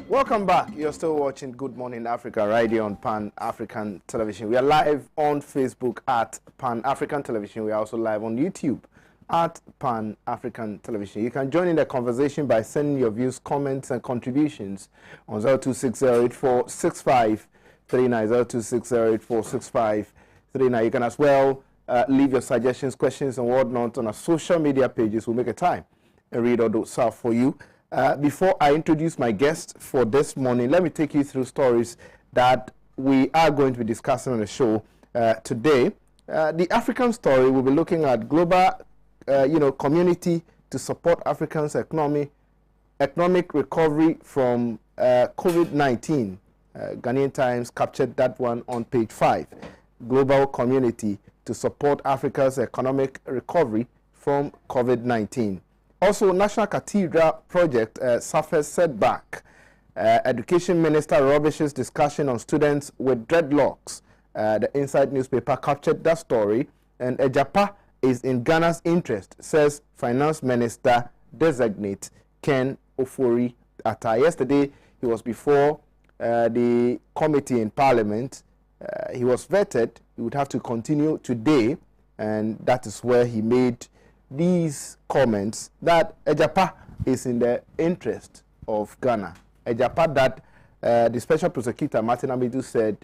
Welcome back. You're still watching Good Morning Africa right here on Pan-African Television. We are live on Facebook at Pan-African Television. We are also live on YouTube at Pan-African Television. You can join in the conversation by sending your views, comments, and contributions on 0260846539, 0260846539. You can as well leave your suggestions, questions, and whatnot on our social media pages. We'll make a time and read all those out for you. Before I introduce my guest for this morning, let me take you through stories that we are going to be discussing on the show today. The African story, we'll be looking at global, community to support Africans' economic recovery from COVID-19. Ghanaian Times captured that one on page 5. Global community to support Africa's economic recovery from COVID-19. Also, National Cathedral Project suffers setback. Education Minister rubbishes discussion on students with dreadlocks. The Inside newspaper captured that story. And Appiah is in Ghana's interest, says Finance Minister Designate Ken Ofori-Atta. Yesterday, he was before the committee in Parliament. He was vetted. He would have to continue today, and that is where he made these comments that Appiah is in the interest of Ghana. Appiah that the Special Prosecutor Martin Amidu said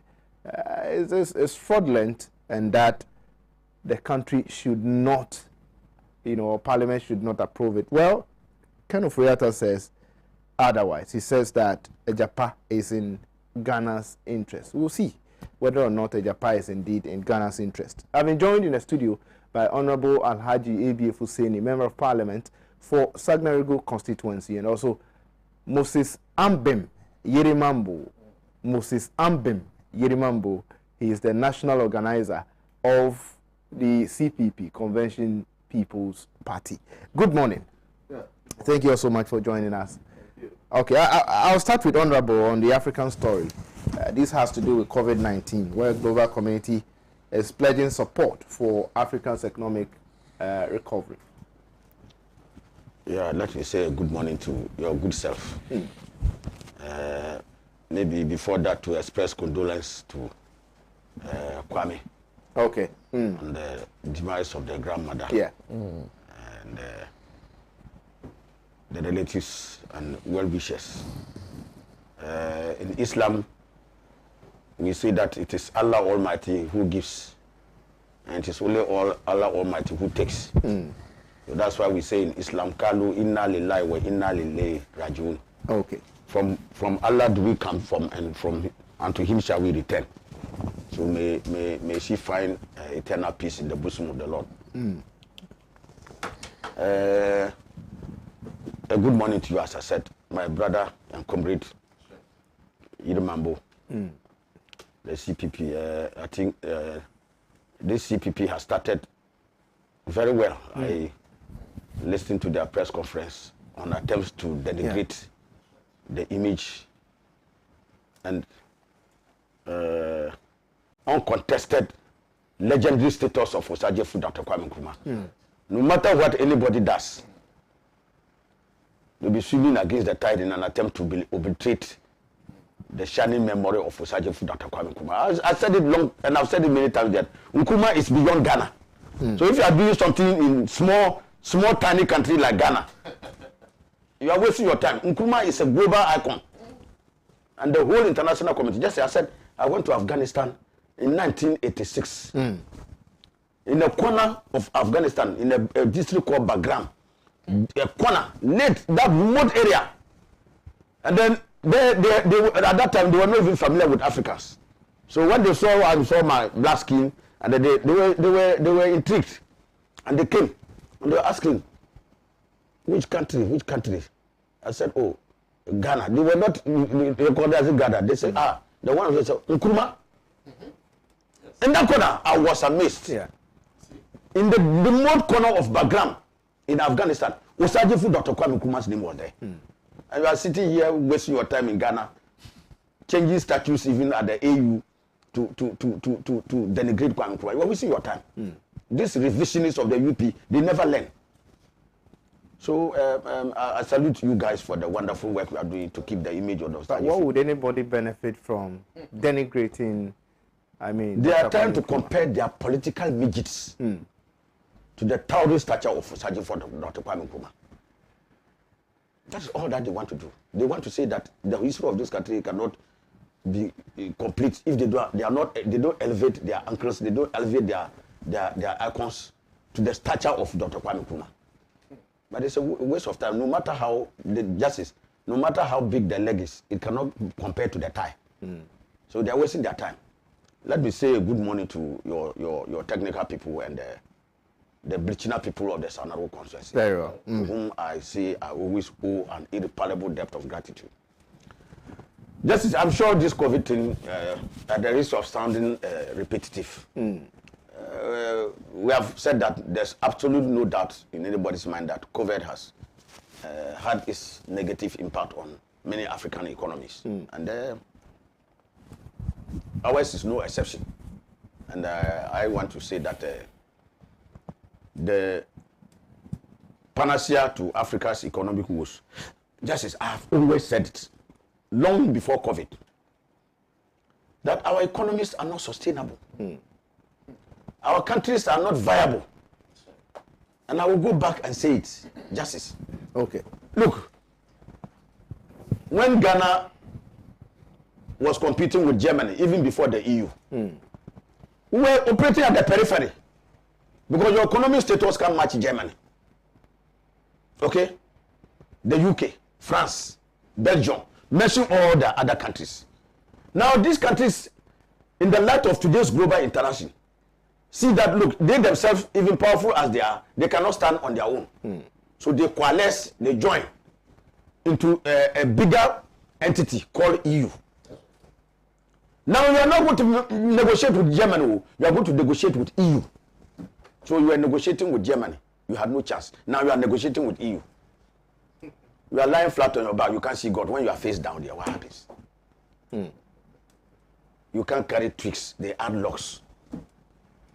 is fraudulent, and that the country should not, Parliament should not approve it. Well, Ken Ofori-Atta says otherwise. He says that Appiah is in Ghana's interest. We'll see whether or not Appiah is indeed in Ghana's interest. I've been joined in the studio by Honorable Alhaji Appiah Fuseni, Member of Parliament for Sagnarigo constituency, and also Moses Ambem Yerimambo. Moses Ambem Yerimambo. He is the national organizer of the CPP, Convention People's Party. Good morning. Yeah. Thank you all so much for joining us. Thank you. Okay, I'll start with Honorable on the African story. This has to do with COVID-19, where global community is pledging support for Africa's economic recovery. Yeah, let me say good morning to your good self. Maybe before that, to express condolence to Kwame. Okay. On the demise of their grandmother. Yeah. And the relatives and well-wishers. In Islam, we say that it is Allah Almighty who gives, and it is only Allah Almighty who takes. So that's why we say in Islam, Kalu inna lillahi wa inna lillahi rajiun. Okay. From Allah do we come from, and to Him shall we return. So may she find eternal peace in the bosom of the Lord. A good morning to you, as I said, my brother and comrade Yerimambo. The CPP, I think this CPP has started very well. I listened to their press conference on attempts to denigrate the image and uncontested legendary status of Osagyefo Dr. Kwame Nkrumah. No matter what anybody does, they'll be swimming against the tide in an attempt to obliterate the shining memory of Osagyefo Dr. Kwame Nkrumah. I said it long, and I've said it many times, that Nkrumah is beyond Ghana. So if you are doing something in small, tiny country like Ghana, you are wasting your time. Nkrumah is a global icon. And the whole international community, just as I said, I went to Afghanistan in 1986. In a corner of Afghanistan, in a district called Bagram, a corner, that remote area. And then they at that time, they were not even familiar with Africans. So when they saw my black skin, and they were intrigued. And they came and they were asking, which country? I said, oh, Ghana. They were not recorded as Ghana. They said, the one who said, Nkrumah. In that corner, I was amazed. Yeah. In the remote corner of Bagram in Afghanistan, Osajifu Dr. Kwame Nkrumah's name was there. And you are sitting here wasting your time in Ghana, changing statues even at the AU to denigrate Kwame Nkrumah. You are wasting your time. These revisionists of the UP, they never learn. So I salute you guys for the wonderful work you are doing to keep the image of those. But what would anybody benefit from denigrating? I mean, they are trying to compare their political midgets to the towering stature of Osajifu Dr. Kwame Nkrumah. That's all that they want to do. They want to say that the history of this country cannot be complete if they don't elevate their uncles, they don't elevate their icons to the stature of Dr. Kwame Nkrumah. But it's a waste of time. No matter how the justice, no matter how big the leg is, it cannot compare to the thigh. So they are wasting their time. Let me say a good morning to your technical people and the Brichina people of the Sanaro constituency. Very well. To whom I say I always owe an irreparable debt of gratitude. Justice, I'm sure this COVID thing, at the risk of sounding repetitive, we have said that there's absolutely no doubt in anybody's mind that COVID has had its negative impact on many African economies. And ours is no exception. And I want to say that the panacea to Africa's economic woes, just as I've always said it, long before COVID, that our economies are not sustainable. Our countries are not viable. And I will go back and say it, Justice. Okay. Look, when Ghana was competing with Germany, even before the EU, we were operating at the periphery because your economic status can't match Germany. Okay? The UK, France, Belgium, mention all the other countries. Now, these countries, in the light of today's global interaction, see that, look, they themselves, even powerful as they are, they cannot stand on their own. So they coalesce, they join into a bigger entity called EU. Now you are not going to negotiate with Germany, you are going to negotiate with EU. So you are negotiating with Germany, you had no chance. Now you are negotiating with EU. You are lying flat on your back, you can't see God. When you are face down there, what happens? You can't carry tricks, they add locks.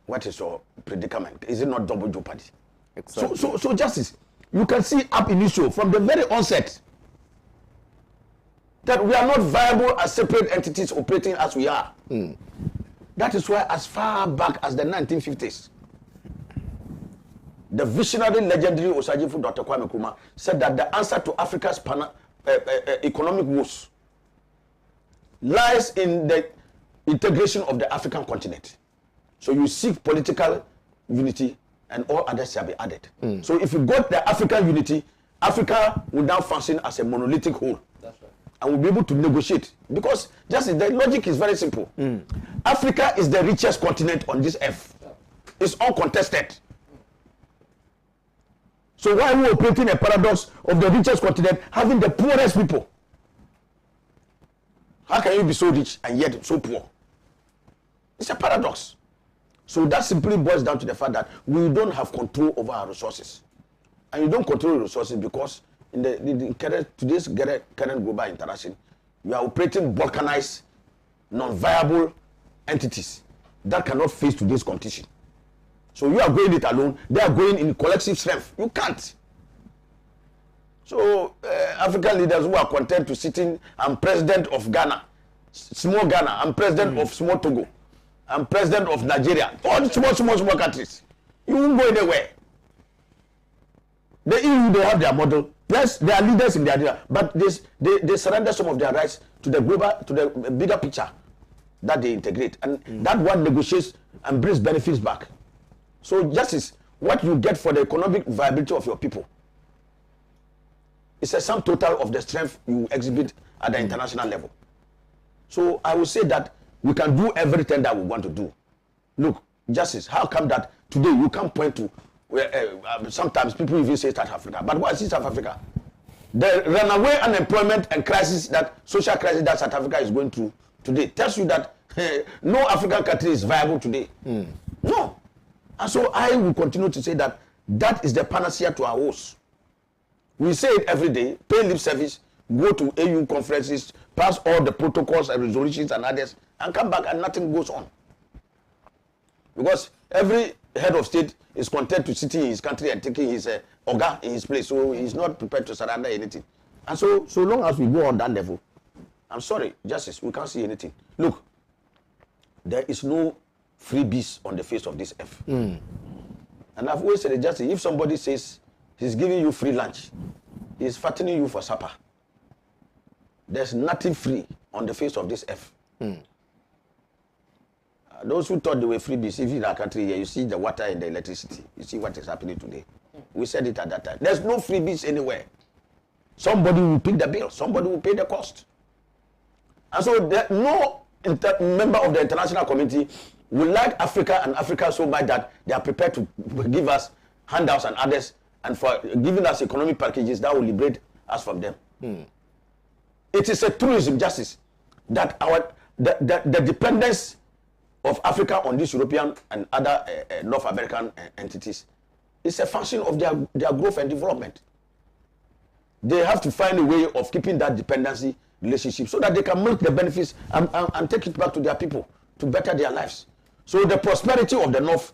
What is your predicament? Is it not double jeopardy? Exactly. So Justice, you can see up initial from the very onset that we are not viable as separate entities operating as we are. That is why as far back as the 1950s, the visionary, legendary Osajifu Dr. Kwame Nkrumah said that the answer to Africa's economic woes lies in the integration of the African continent. So you seek political unity and all others shall be added. So if you got the African unity, Africa will now function as a monolithic whole. That's right. And will be able to negotiate. Because just the logic is very simple. Africa is the richest continent on this earth. It's uncontested. So why are we operating a paradox of the richest continent having the poorest people? How can you be so rich and yet so poor? It's a paradox. So that simply boils down to the fact that we don't have control over our resources. And you don't control your resources because in today's current global interaction, you are operating balkanized, non-viable entities that cannot face today's competition. So you are going it alone, they are going in collective strength. You can't. So African leaders who are content to sitting, I'm president of Ghana, small Ghana, I'm president of small Togo, I'm president of Nigeria, all small countries. You won't go anywhere. The EU, they have their model. Yes, they are leaders in their area, but they surrender some of their rights to the bigger picture that they integrate. And that one negotiates and brings benefits back. So justice, what you get for the economic viability of your people, it's a sum total of the strength you exhibit at the international level. So I will say that we can do everything that we want to do. Look, justice, how come that today you can't point to sometimes people even say South Africa. But what is South Africa? The runaway unemployment and crisis, that social crisis that South Africa is going through today, tells you that no African country is viable today. No. And so I will continue to say that that is the panacea to our woes. We say it every day, pay lip service, go to AU conferences, pass all the protocols and resolutions and others, and come back and nothing goes on. Because every head of state is content to sit in his country and taking his Oga in his place, so he's not prepared to surrender anything. And so long as we go on that level, I'm sorry, Justice, we can't see anything. Look, there is no freebies on the face of this earth. And I've always said, Justice, if somebody says he's giving you free lunch, he's fattening you for supper. There's nothing free on the face of this earth. Those who thought they were freebies, if in our country here, you see the water and the electricity. You see what is happening today. We said it at that time. There's no freebies anywhere. Somebody will pick the bill. Somebody will pay the cost. And so no member of the international community will like Africa and Africa so much that they are prepared to give us handouts and others, and for giving us economic packages that will liberate us from them. It is a truism, Justice, that the dependence of Africa on these European and other North American entities is a function of their growth and development. They have to find a way of keeping that dependency relationship so that they can milk the benefits and take it back to their people to better their lives. So the prosperity of the North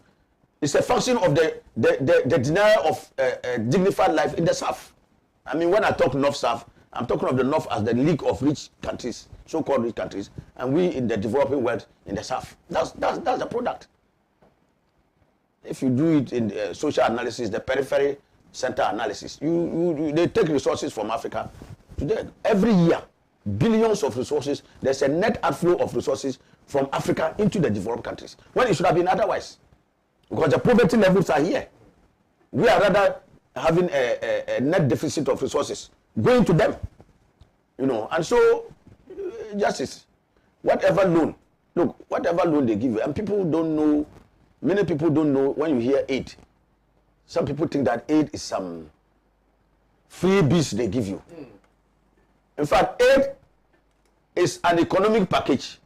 is a function of the denial of dignified life in the South. I mean, when I talk North-South, I'm talking of the North as the league of rich countries, so-called rich countries, and we in the developing world in the South. That's the product. If you do it in social analysis, the periphery center analysis, they take resources from Africa. Today, every year, billions of resources, there's a net outflow of resources from Africa into the developed countries, when it should have been otherwise. Because the poverty levels are here. We are rather having a net deficit of resources going to them. And so, Justice, whatever loan they give you, and people don't know, many people don't know when you hear aid. Some people think that aid is some freebies they give you. In fact, aid is an economic package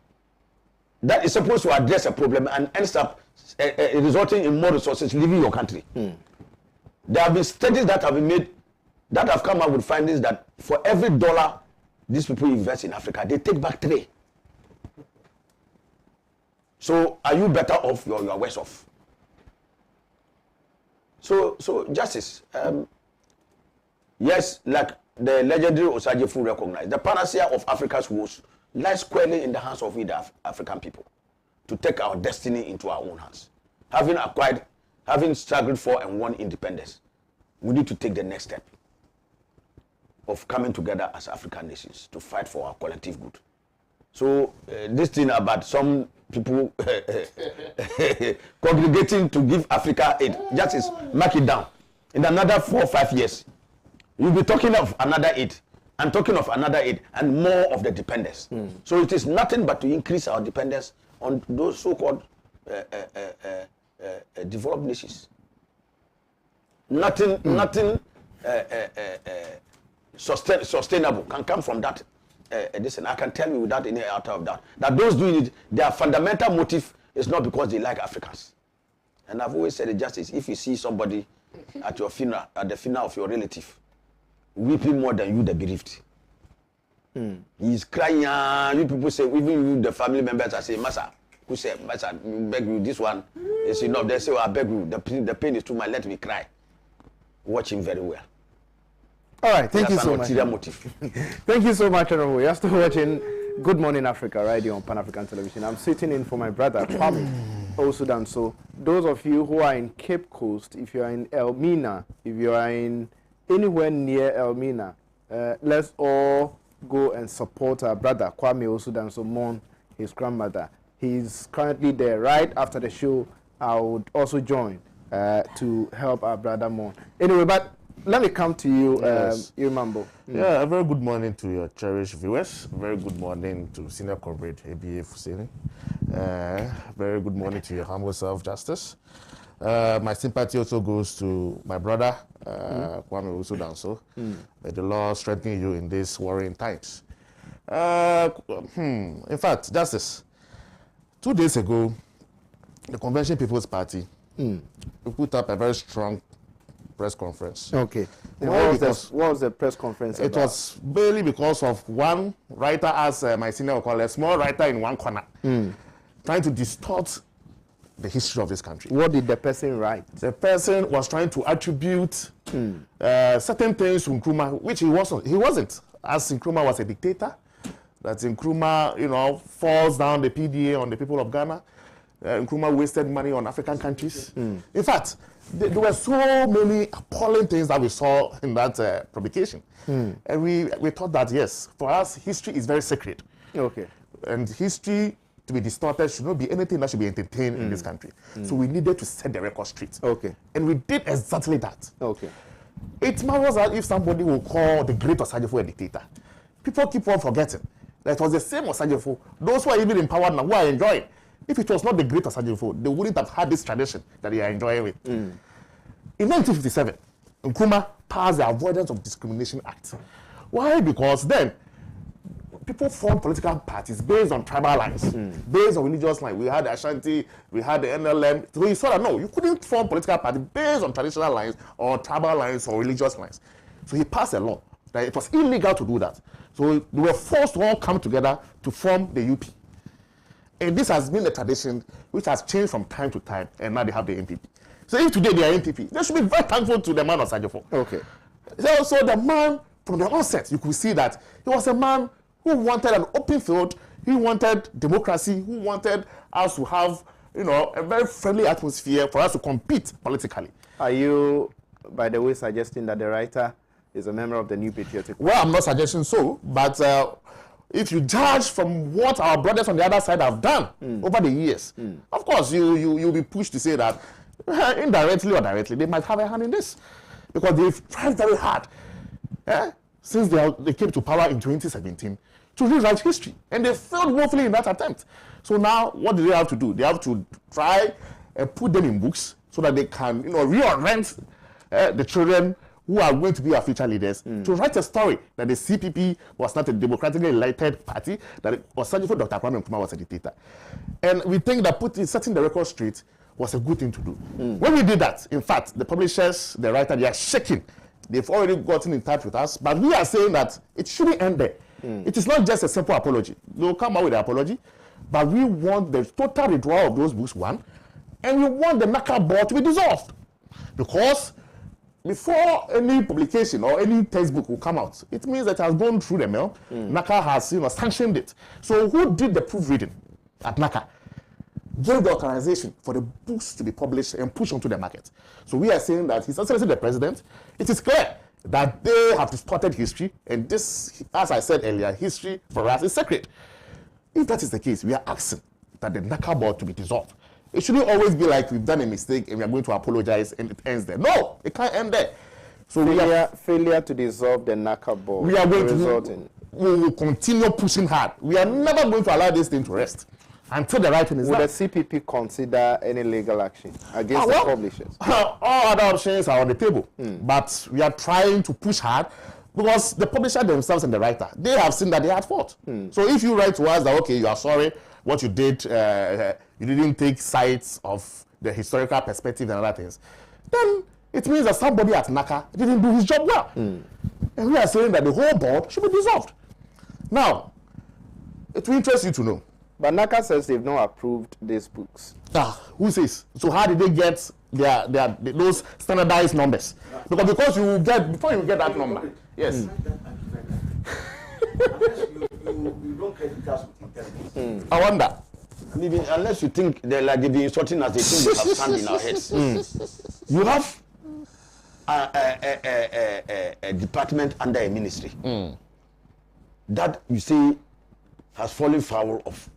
that is supposed to address a problem and ends up resulting in more resources leaving your country. There have been studies that have been made that have come up with findings that for every dollar these people invest in Africa, they take back 3. So are you better off? You are worse off. So Justice, yes, like the legendary Osagyefo recognized, the panacea of Africa's woes lies squarely in the hands of we the African people to take our destiny into our own hands. Having struggled for and won independence, we need to take the next step of coming together as African nations to fight for our collective good. So this thing about some people congregating to give Africa aid, Justice, mark it down. In another 4 or 5 years, you'll be talking of another aid, and talking of another aid, and more of the dependence. So it is nothing but to increase our dependence on those so-called developed nations. Nothing sustainable can come from that. Listen, I can tell you without any out of that those doing it, their fundamental motive is not because they like Africans. And I've always said it, Justice, if you see somebody at your funeral, at the funeral of your relative, weeping more than you, the bereaved, he's crying. You people say, even you, the family members, I say, Massa, who say, Massa, beg you, this one is enough. They say, I beg you, the pain is too much, let me cry. Watch him very well. All right, thank you so much. Motive. Thank you so much, Honorable. You're still watching Good Morning Africa right here on Pan-African Television. I'm sitting in for my brother, Kwame Osudan. So those of you who are in Cape Coast, if you are in Elmina, if you are in anywhere near Elmina, let's all go and support our brother, Kwame Osudan, so mourn his grandmother. He's currently there. Right after the show, I would also join to help our brother mourn. Anyway, but let me come to you, Mambo. Yeah, a very good morning to your cherished viewers. Very good morning to Senior Corporate ABA Fuseni. Very good morning to your humble self, Justice. My sympathy also goes to my brother, Kwame Usudanso. May the Lord strengthen you in these worrying times. In fact, Justice, 2 days ago, the Convention People's Party we put up a very strong press conference. Okay. What was the press conference about? It was barely because of one writer, as my senior will call a small writer in one corner, trying to distort the history of this country. What did the person write? The person was trying to attribute certain things to Nkrumah, which he wasn't. He wasn't. As Nkrumah was a dictator, that Nkrumah, falls down the PDA on the people of Ghana. Nkrumah wasted money on African countries. In fact, there were so many appalling things that we saw in that publication. And we thought that, yes, for us, history is very sacred. Okay. And history to be distorted should not be anything that should be entertained in this country. So we needed to set the record straight. Okay. And we did exactly that. Okay. It matters that if somebody will call the great Osagyefo a dictator. People keep on forgetting that it was the same Osagyefo. Those who are even in power now, who are enjoying. If it was not the great Osagyefo, they wouldn't have had this tradition that they are enjoying with. In 1957, Nkrumah passed the Avoidance of Discrimination Act. Why? Because then people formed political parties based on tribal lines, based on religious lines. We had the Ashanti, we had the NLM. So he saw that no, you couldn't form political parties based on traditional lines or tribal lines or religious lines. So he passed a law that it was illegal to do that. So they were forced to all come together to form the UP. And this has been a tradition which has changed from time to time, and now they have the NPP. So if today they are NPP, they should be very thankful to the man Osagyefo. Okay. So the man, from the onset, you could see that he was a man who wanted an open field, he wanted democracy, who wanted us to have, a very friendly atmosphere for us to compete politically. Are you, by the way, suggesting that the writer is a member of the New Patriotic Party? Well, I'm not suggesting so, but if you judge from what our brothers on the other side have done over the years, of course, you'll be pushed to say that indirectly or directly, they might have a hand in this. Because they've tried very hard since they came to power in 2017 to rewrite history. And they failed woefully in that attempt. So now, what do they have to do? They have to try and put them in books so that they can reorient the children who are going to be our future leaders, to write a story that the CPP was not a democratically elected party, that it was searching for Dr. Kwame Nkrumah was a dictator. And we think that setting the record straight was a good thing to do. When we did that, in fact, the publishers, the writer, they are shaking. They've already gotten in touch with us, but we are saying that it shouldn't end there. It is not just a simple apology. They'll come out with an apology, but we want the total withdrawal of those books, one, and we want the NACA board to be dissolved. Because before any publication or any textbook will come out, it means that it has gone through the mail. NACA has sanctioned it. So who did the proofreading at NACA? Gave the authorization for the books to be published and pushed onto the market. So we are saying that His Excellency the President, it is clear that they have distorted history, and this, as I said earlier, history for us is sacred. If that is the case, we are asking that the NACA board to be dissolved. It shouldn't always be like we've done a mistake and we are going to apologize and it ends there. No, it can't end there. So failure to dissolve the NACA board. We are going to we will continue pushing hard. We are never going to allow this thing to rest until the right thing is done. Will the CPP consider any legal action against the publishers? All other options are on the table, but we are trying to push hard because the publisher themselves and the writer, they have seen that they had fault. So if you write to us that, okay, you are sorry, what you did, you didn't take sides of the historical perspective and other things, then it means that somebody at NACA didn't do his job well. And we are saying that the whole board should be dissolved. Now, it will interest you to know. But NACA says they've not approved these books. Who says? So how did they get those standardized numbers? Because you get, before you get that number. Yes. You don't credit with intelligence. I wonder. Unless you think they've been insulting us, they think they have sand in our heads. You have a department under a ministry that you say has fallen foul of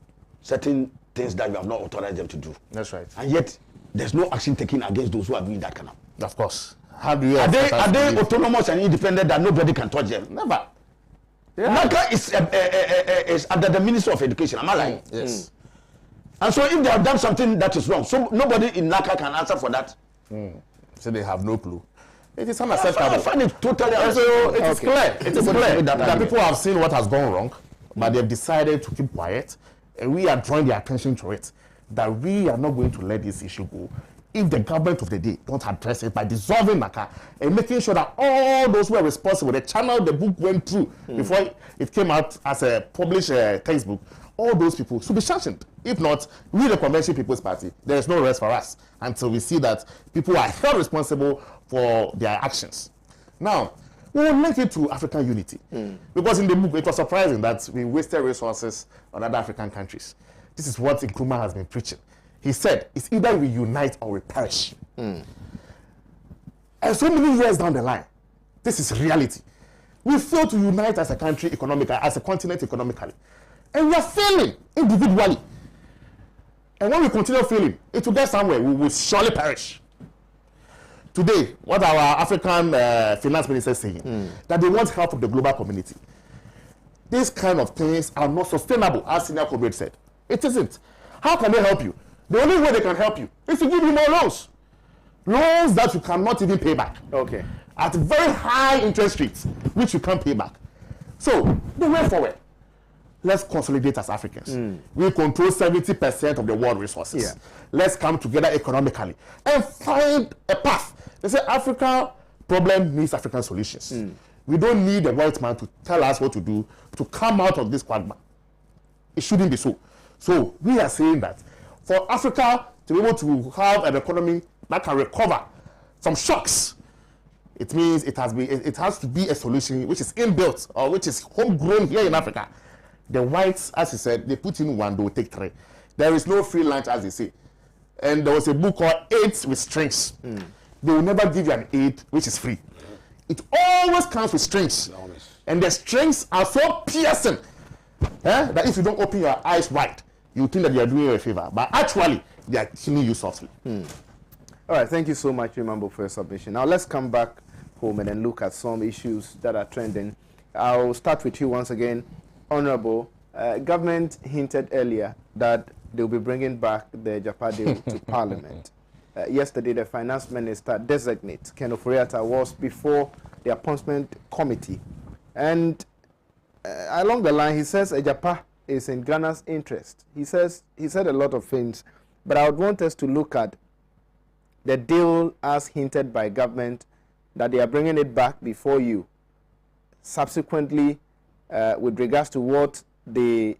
certain things that you have not authorized them to do. That's right. And yet, there's no action taken against those who are doing that kind of. Of course. How do you? Are they autonomous and independent that nobody can touch them? Never. Yeah. NACA is under the Ministry of Education. Am I lying? Yes. And so if they have done something that is wrong, so nobody in NACA can answer for that. So they have no clue. It is unacceptable. I find it totally So it is clear. It is clear that argument. people have seen what has gone wrong, but they've decided to keep quiet, and we are drawing their attention to it. That we are not going to let this issue go if the government of the day don't address it by dissolving NACA and making sure that all those who are responsible, the channel the book went through before it came out as a published textbook, all those people should be sanctioned. If not, we the Convention People's Party, there is no rest for us until we see that people are held responsible for their actions. Now, we will link it to African unity. Because in the book, it was surprising that we wasted resources on other African countries. This is what Nkrumah has been preaching. He said, it's either we unite or we perish. And so many years down the line, this is reality. We fail to unite as a country economically, as a continent economically. And we are failing individually. And when we continue failing, it will get somewhere. We will surely perish. Today, what our African finance minister is saying, that they want help from the global community. These kind of things are not sustainable, as Senior Comrade said. It isn't. How can they help you? The only way they can help you is to give you more loans. Loans that you cannot even pay back. Okay. At very high interest rates, which you can't pay back. So, the way forward, let's consolidate as Africans. We control 70% of the world resources. Yeah. Let's come together economically and find a path. They say Africa problem needs African solutions. We don't need a white man to tell us what to do to come out of this quagmire. It shouldn't be so. So we are saying that for Africa to be able to have an economy that can recover from shocks, it means it has to be a solution which is inbuilt or which is homegrown here in Africa. The whites, as he said, they put in one, they will take three. There is no free lunch, as they say. And there was a book called AIDS with Strings. They will never give you an aid which is free. It always comes with strings. And the strings are so piercing that if you don't open your eyes wide, you think that you are doing you a favor. But actually, they are killing you softly. All right, thank you so much, Remember, for your submission. Now let's come back home and then look at some issues that are trending. I'll start with you once again. Honorable, government hinted earlier that they'll be bringing back the Japa deal to Parliament. Yesterday, the finance minister designate Ken Ofori-Atta was before the appointment committee. And along the line, he says Japa is in Ghana's interest. He said a lot of things, but I would want us to look at the deal as hinted by government, that they are bringing it back before you. Subsequently, with regards to what the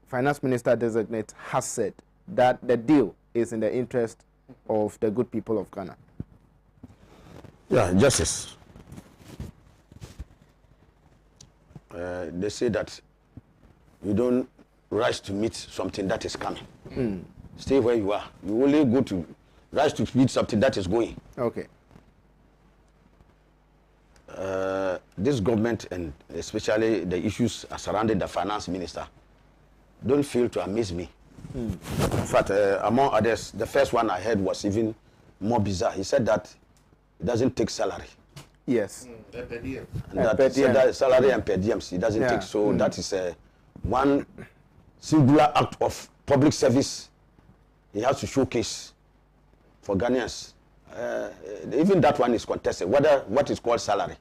finance minister designate has said, that the deal is in the interest of the good people of Ghana. Yeah, justice. They say that you don't rush to meet something that is coming. Stay where you are. You only go to rush to meet something that is going. Okay. This government, and especially the issues surrounding the finance minister, don't fail to amaze me. In fact, among others, the first one I heard was even more bizarre. He said that it doesn't take salary. Yes. And that, said that salary and per diems, it doesn't take. So that is one singular act of public service he has to showcase for Ghanaians. Even that one is contested, whether what is called salary,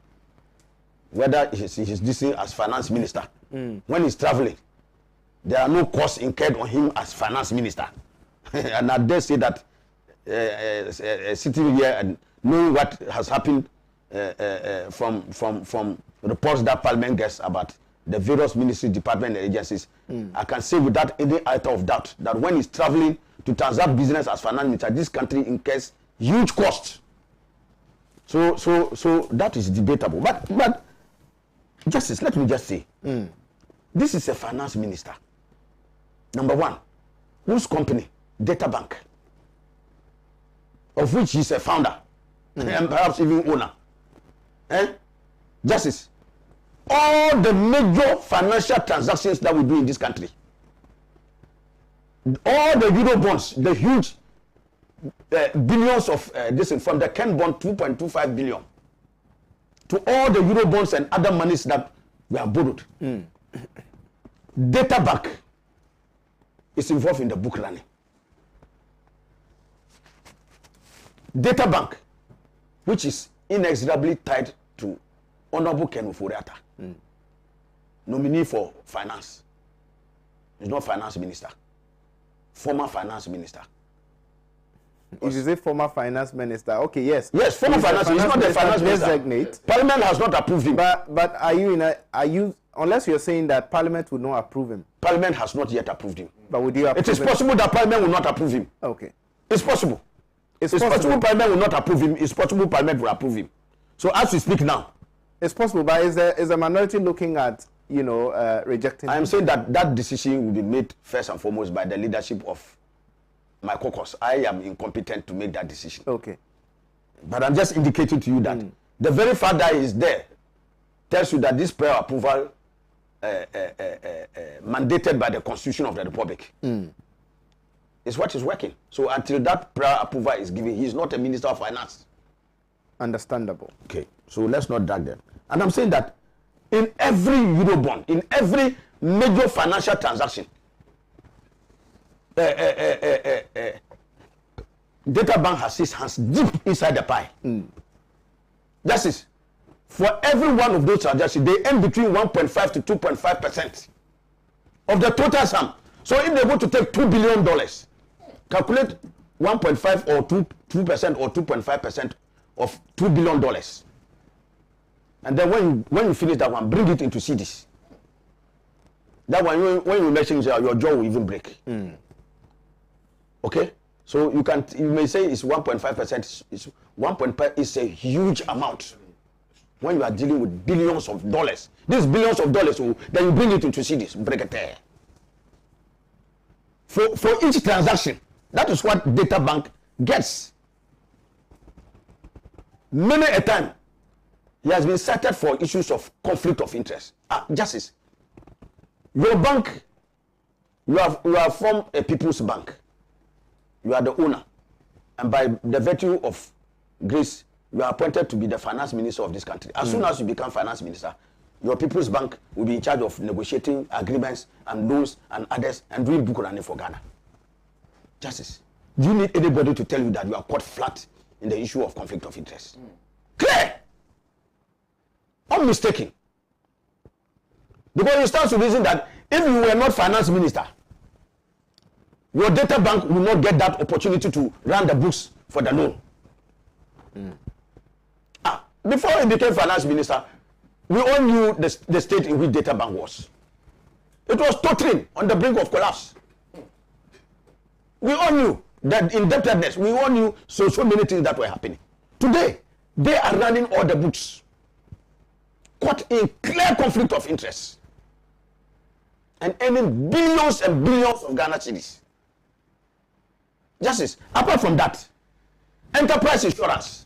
whether he's this as finance minister. When he's traveling, there are no costs incurred on him as finance minister. And I dare say that sitting here and knowing what has happened from reports that Parliament gets about the various ministry, department, and agencies, I can say without any iota of doubt that when he's traveling to transact business as finance minister, this country incurs huge costs. So that is debatable. But Justice, let me just say, this is a finance minister, number one, whose company, Data Bank, of which he's a founder, and perhaps even owner. Justice, all the major financial transactions that we do in this country, all the Euro bonds, the huge billions of this, from the Ken bond, 2.25 billion, to all the Euro bonds and other monies that we have borrowed. Data Bank is involved in the book running. Data Bank, which is inexorably tied to Honorable Ken Ofori-Atta, nominee for finance. He's not finance minister. Former finance minister. If you say former finance minister, okay, yes. Yes, former finance. He's not the finance minister. Designate. Parliament has not approved him. But are you unless you're saying that Parliament would not approve him? Parliament has not yet approved him. But would you approve him? It is possible that Parliament will not approve him. Okay. It's possible. It's possible Parliament will not approve him. It's possible Parliament will approve him. So as we speak now, it's possible, but is a minority looking at rejecting? I am saying that decision will be made first and foremost by the leadership of my caucus. I am incompetent to make that decision. Okay. But I'm just indicating to you that the very fact that is there tells you that this prayer approval mandated by the Constitution of the Republic is what is working. So until that prayer approval is given, he is not a Minister of Finance. Understandable. Okay. So let's not drag them. And I'm saying that in every Eurobond, in every major financial transaction, Data Bank has his hands deep inside the pie. That is, for every one of those transactions, they earn between 1.5 to 2.5% of the total sum. So if they want to take $2 billion, calculate 1.5 or 2% or 2.5% of $2 billion. And then when you finish that one, bring it into cedis. That one, when you mention your jaw will even break. Okay? So you may say it's 1.5%. It's 1.5 is a huge amount when you are dealing with billions of dollars. These billions of dollars, then you bring it into cedis, break it there. For each transaction, that is what Data Bank gets. Many a time, he has been cited for issues of conflict of interest. Justice, your bank, you have formed a people's bank. You are the owner. And by the virtue of grace, you are appointed to be the finance minister of this country. As soon as you become finance minister, your people's bank will be in charge of negotiating agreements and loans and others and doing book running for Ghana. Justice, do you need anybody to tell you that you are caught flat in the issue of conflict of interest? Clear! Unmistaken. Because you start to reason that if you were not finance minister, your Data Bank will not get that opportunity to run the books for the loan. Before he became finance minister, we all knew the state in which Data Bank was. It was tottering on the brink of collapse. We all knew that indebtedness. We all knew so many things that were happening. Today, they are running all the books, caught in clear conflict of interest, and earning billions and billions of Ghana cedis. Justice, apart from that, enterprise insurance,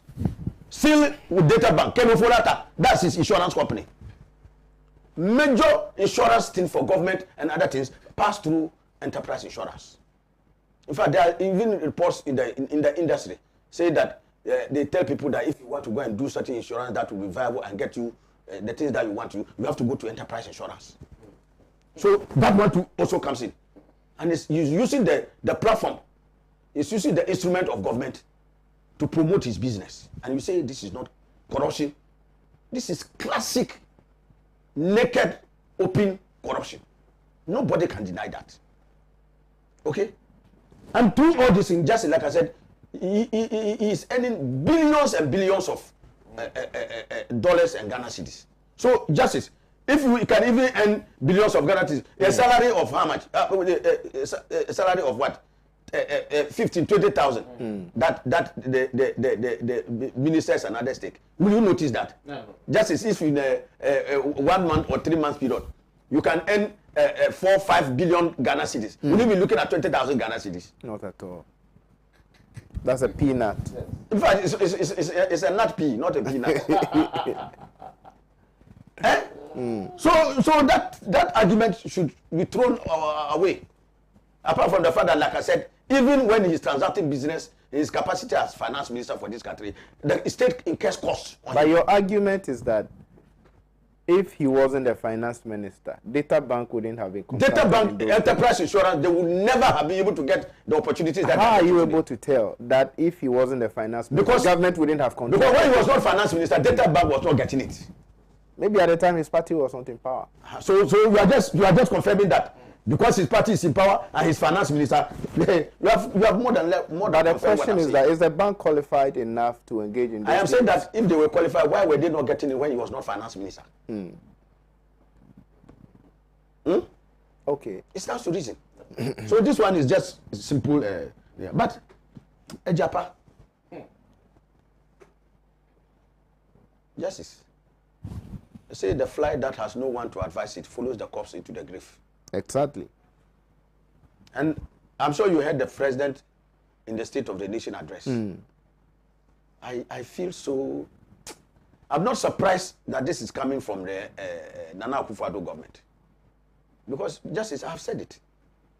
still with Data Bank, Ken Ofori-Atta, that's his insurance company. Major insurance thing for government and other things pass through enterprise insurance. In fact, there are even reports in the industry say that they tell people that if you want to go and do certain insurance that will be viable and get you the things that you want to, you have to go to enterprise insurance. So that one too also comes in. And it's using the platform. It's using the instrument of government to promote his business. And you say this is not corruption. This is classic, naked, open corruption. Nobody can deny that. Okay? And through all this, just like I said, he is earning billions and billions of dollars and Ghana cedis. So, Justice, if you can even earn billions of Ghana cedis, a salary of how much? A salary of what? 15, 20,000. That the ministers and others take. Will you notice that? No. Just as if in a 1 month or 3 month period, you can earn 4, 5 billion Ghana cedis. Will you be looking at 20,000 Ghana cedis? Not at all. That's a peanut. In fact, it's a nut pea, not a peanut. So that argument should be thrown away. Apart from the fact that, like I said, even when he's transacting business, his capacity as finance minister for this country, the state incurs costs. But your argument is that if he wasn't the finance minister, Data Bank wouldn't have been Data Bank, enterprise insurance, they would never have been able to get the opportunities that. How are you able to tell that if he wasn't the finance minister, because the government wouldn't have control? Because when he was not finance minister, Data Bank was not getting it. Maybe at the time his party was not in power. So you are just confirming that because his party is in power and his finance minister, you have more than. But the question is that is the bank qualified enough to engage in this? I am saying that if they were qualified, why were they not getting it when he was not finance minister? Okay. It stands to reason. So this one is just simple. Yeah. But Ejapa, justice. They say the fly that has no one to advise it follows the corpse into the grave. Exactly. And I'm sure you heard the president in the State of the Nation address. I feel so. I'm not surprised that this is coming from the Nana Akufo-Addo government. Because justice, I've said it,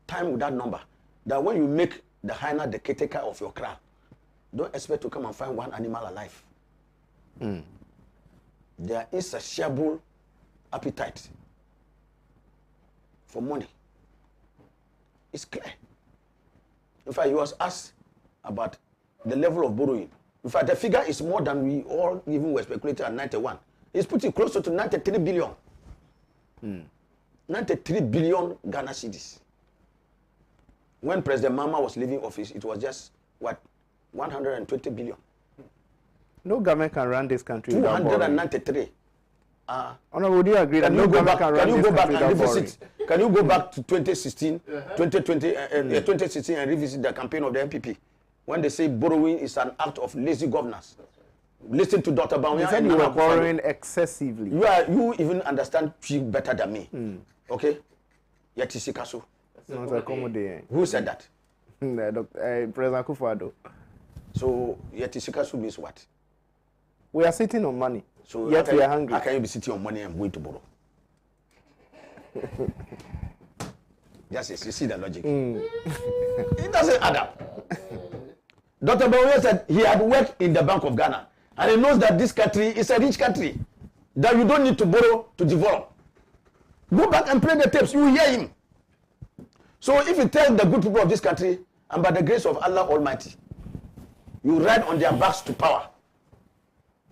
time without number, that when you make the hyena the caretaker of your crown, don't expect to come and find one animal alive. Their insatiable appetite for money is clear. In fact, he was asked about the level of borrowing. In fact, the figure is more than we all even were speculating at 91. It's putting closer to 93 billion. 93 billion Ghana cedis. When President Mama was leaving office, it was just, what, 120 billion. No government can run this country without borrowing. 293. Honorable, do you agree that no government can run this country without borrowing? Can you go back to 2016, 2016 and revisit the campaign of the MPP? When they say borrowing is an act of lazy governance. Listen to Dr. Bawumia. You said you were borrowing excessively. You even understand better than me. Okay? Yatisikasu. Who said that? President Akufo-Addo. So Yatisikasu means what? We are sitting on money. So yet we are hungry. How can you be sitting on money and going to borrow? Yes, you see the logic. It doesn't add up. Dr. Bawumia said he had worked in the Bank of Ghana and he knows that this country is a rich country, that you don't need to borrow to develop. Go back and play the tapes, you will hear him. So if you tell the good people of this country, and by the grace of Allah Almighty, you ride on their backs to power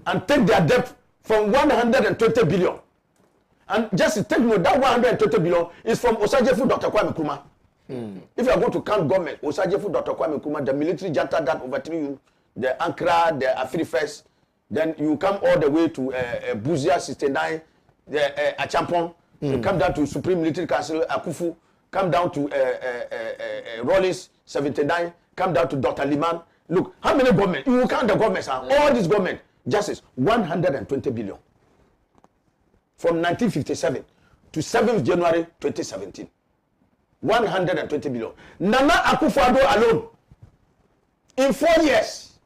and take their debt from 120 billion. And just take note, that 120 billion is from Osajefu Dr. Kwame Nkrumah. If you are going to count government, Osajefu Dr. Kwame Nkrumah, the military junta that overthrew you, the Ankara, the Afri-First, then you come all the way to Buzia 69, the Achampong, you come down to Supreme Military Council, Akufu, come down to Rawlings 79, come down to Dr. Liman. Look, how many government? You will count the governments, all these government, justice, 120 billion. From 1957 to 7th January 2017. 120 billion. Nana Akufo-Addo alone, in 4 years,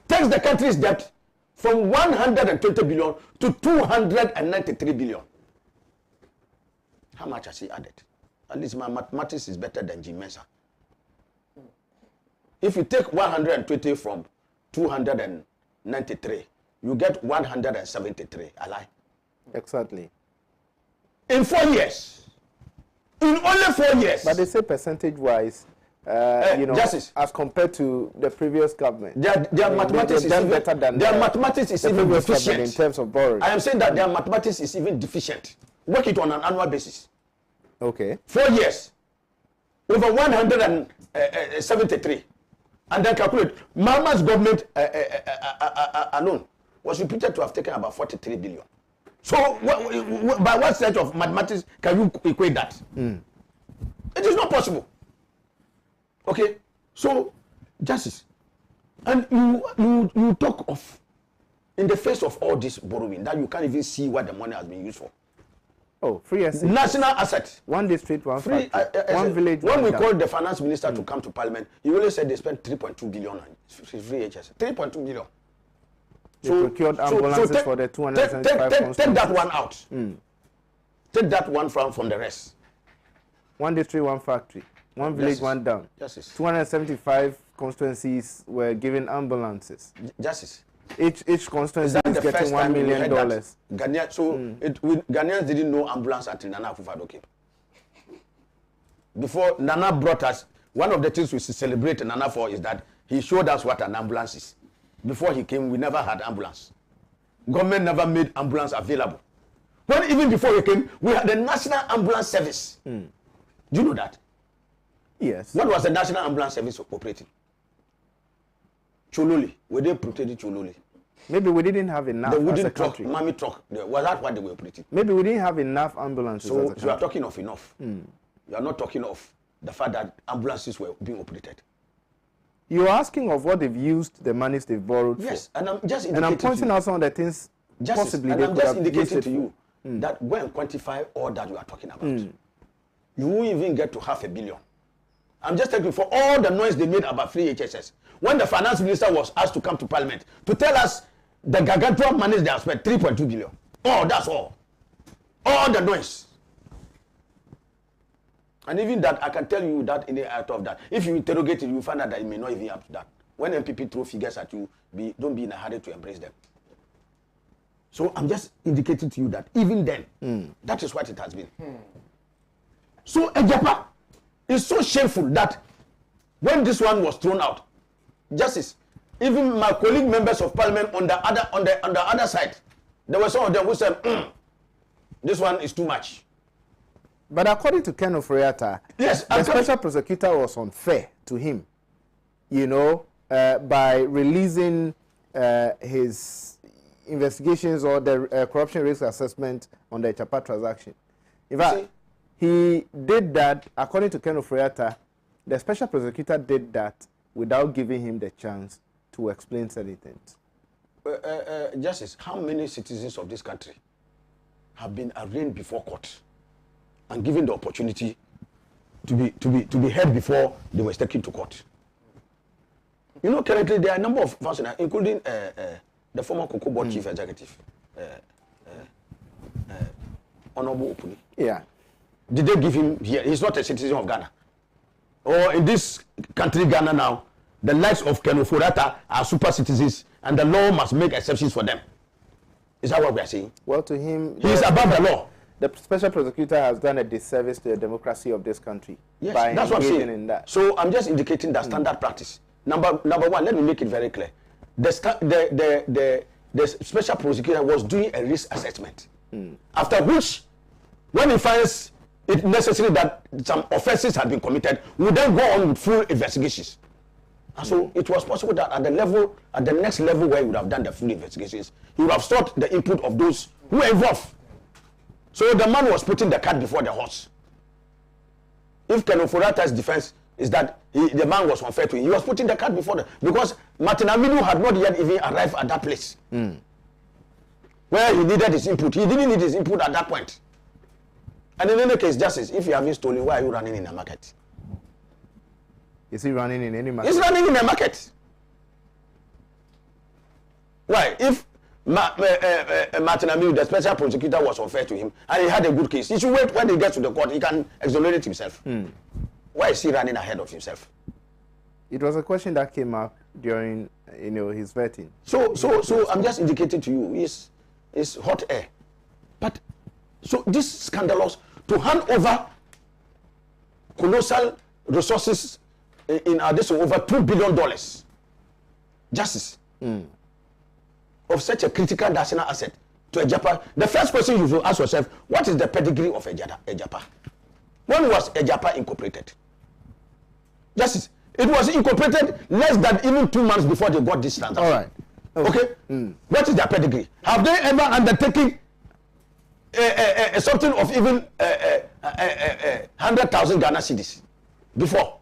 takes the country's debt from 120 billion to 293 billion. How much has he added? At least my mathematics is better than Jim Mensah. If you take 120 from 293, you get 173. I lie. Exactly. In 4 years. In only 4 years. But they say percentage-wise, justice, as compared to the previous government, their mathematics is even better than their mathematics is even deficient in terms of borrowing. I am saying that their mathematics is even deficient. Work it on an annual basis. Okay. 4 years, over 173, and then calculate. Mama's government alone was reputed to have taken about 43 billion. So, by what set of mathematics can you equate that? It is not possible. Okay, so justice, and you talk of, in the face of all this borrowing, that you can't even see what the money has been used for. Oh, free assets. National asset. One district, one free, factory, one village. When we called the finance minister to come to parliament, he only said they spent 3.2 billion on free HS. 3.2 billion. They procured ambulances for the 275 take that one out. Take that one from the rest. One district, one factory. One village, one down. Justice. 275 constituencies were given ambulances. Justice. Each constituency that is the getting first $1 time we million. heard that? Ghanaian, so Ghanaians didn't know ambulance until Nana Akufo-Addo came. Before Nana brought us, one of the things we celebrate Nana for is that he showed us what an ambulance is. Before he came, we never had ambulance. Government never made ambulance available. When even before he came, we had the National Ambulance Service. Do you know that? Yes. What was the National Ambulance Service operating? Chololi. Were they protecting Chololi? Maybe we didn't have enough The as a wooden truck, country. mommy truck. Was that what they were operating? Maybe we didn't have enough ambulances. So as a you are country. talking of enough. You are not talking of the fact that ambulances were being operated. You're asking of what they've used the monies they've borrowed Yes, and I'm just for. And I'm indicating pointing out some of the things possibly and they I'm could just have used indicating it to you that go and quantify all that you are talking about. You won't even get to $500 million. I'm just telling you, for all the noise they made about free HSS, when the finance minister was asked to come to parliament to tell us the gargantuan money they have spent, 3.2 billion. Oh, that's all. All the noise. And even that, I can tell you that in the out of that, if you interrogate it, you find out that it may not even up to that. When MPP throw figures at you, don't be in a hurry to embrace them. So I'm just indicating to you that even then, that is what it has been. So Ejapa is so shameful that when this one was thrown out, Justice, even my colleague members of parliament on the other side, there were some of them who said, this one is too much. But according to Ken Ofori-Atta, yes, the special prosecutor was unfair to him, by releasing his investigations or the corruption risk assessment on the Ejapa transaction. In fact, he did that, according to Ken Ofori-Atta, the special prosecutor did that without giving him the chance to explain certain things. Justice, how many citizens of this country have been arraigned before court and given the opportunity to be heard before they were taken to court? You know, currently there are a number of functionaries, including the former Cocoa Board Chief Executive, Honorable Opuni. Yeah. Did they give him here? He's not a citizen of Ghana. Or in this country, Ghana now, the likes of Ken Ofori-Atta are super citizens and the law must make exceptions for them. Is that what we are saying? Well, to him, he is above the law. The special prosecutor has done a disservice to the democracy of this country. Yes, by that's what I'm saying. in that. So I'm just indicating that standard practice. Number one, let me make it very clear. The special prosecutor was doing a risk assessment. After which, when he finds it necessary that some offenses have been committed, we then go on with full investigations. And so it was possible that at the next level where he would have done the full investigations, he would have sought the input of those who were involved. So the man was putting the cart before the horse. If Ken Ofori-Atta's defense is that the man was unfair to him, he was putting the cart before the, because Martin Aminu had not yet even arrived at that place where he needed his input. He didn't need his input at that point. And in any case, Justice, if you haven't stolen, why are you running in a market? Is he running in any market? He's running in a market. Why? If Martin Aminu, the special prosecutor, was unfair to him and he had a good case, he should wait when he gets to the court, he can exonerate himself. Why is he running ahead of himself? It was a question that came up during his vetting. So I'm just indicating to you, it's hot air. But so this is scandalous to hand over colossal resources in addition over $2 billion. Justice. Of such a critical national asset to Ejapa. The first question you should ask yourself, what is the pedigree of Ejapa? When was Ejapa incorporated? Justice. It was incorporated less than even 2 months before they got this transaction. All right. Okay? What is their pedigree? Have they ever undertaken something of even 100,000 Ghana cedis before?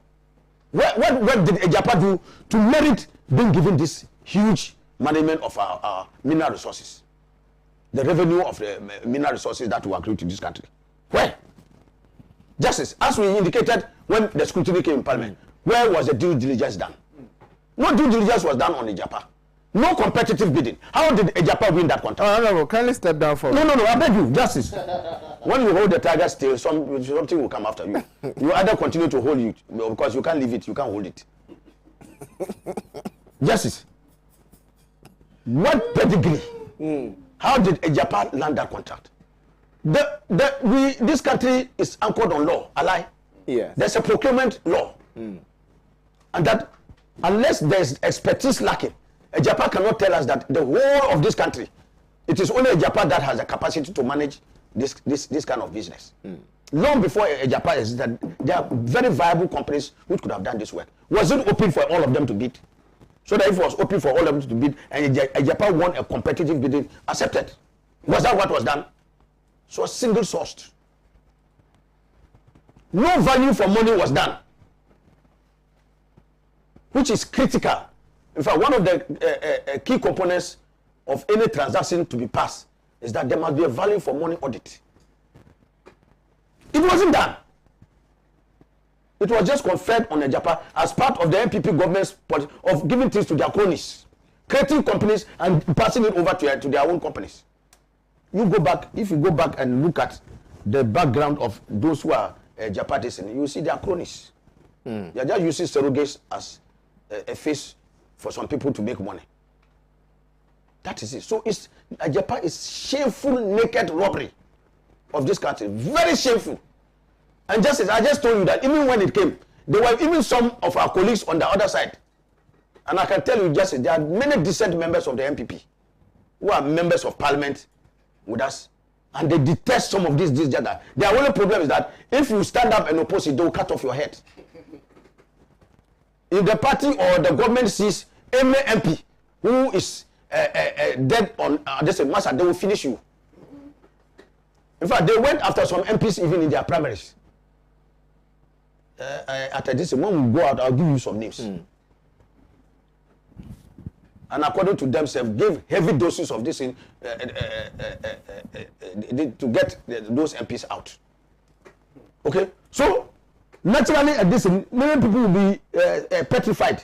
What did Ejapa do to merit being given this huge management of our mineral resources? The revenue of the mineral resources that will accrue to this country. Where? Justice, as we indicated when the scrutiny came in Parliament, where was the due diligence done? No due diligence was done on Ejapa. No competitive bidding. How did Ejapa win that contract? No, kindly step down for me. No, I beg you, Justice. When you hold the tiger still, something will come after you. You either continue to hold it, because you can't leave it, you can't hold it. Justice. What pedigree? How did Japan land that contract? This country is anchored on law. A lie. Yes. There's a procurement law, and that unless there's expertise lacking, Japan cannot tell us that the whole of this country, it is only Japan that has the capacity to manage this kind of business. Long before Japan existed, there are very viable companies which could have done this work. Was it open for all of them to bid? So that if it was open for all of them to bid, and Japan won a competitive bidding, accepted. Was that what was done? So single sourced. No value for money was done, which is critical. In fact, one of the key components of any transaction to be passed is that there must be a value for money audit. It wasn't done. It was just conferred on Japan as part of the NPP government's policy of giving things to their cronies, creating companies and passing it over to their own companies. If you go back and look at the background of those who are Japanese, you see their cronies. They are just using surrogates as a face for some people to make money. That is it. So Japan is shameful, naked robbery of this country. Very shameful. And just as I just told you that even when it came, there were even some of our colleagues on the other side. And I can tell you just there are many decent members of the NPP who are members of parliament with us. And they detest some of this. Their only problem is that if you stand up and oppose it, they will cut off your head. If the party or the government sees any MP who is dead on this matter, they will finish you. In fact, they went after some MPs even in their primaries. After this, when we go out, I'll give you some names. And according to themselves, gave heavy doses of this to get those MPs out. Okay? So, naturally, at this, many people will be petrified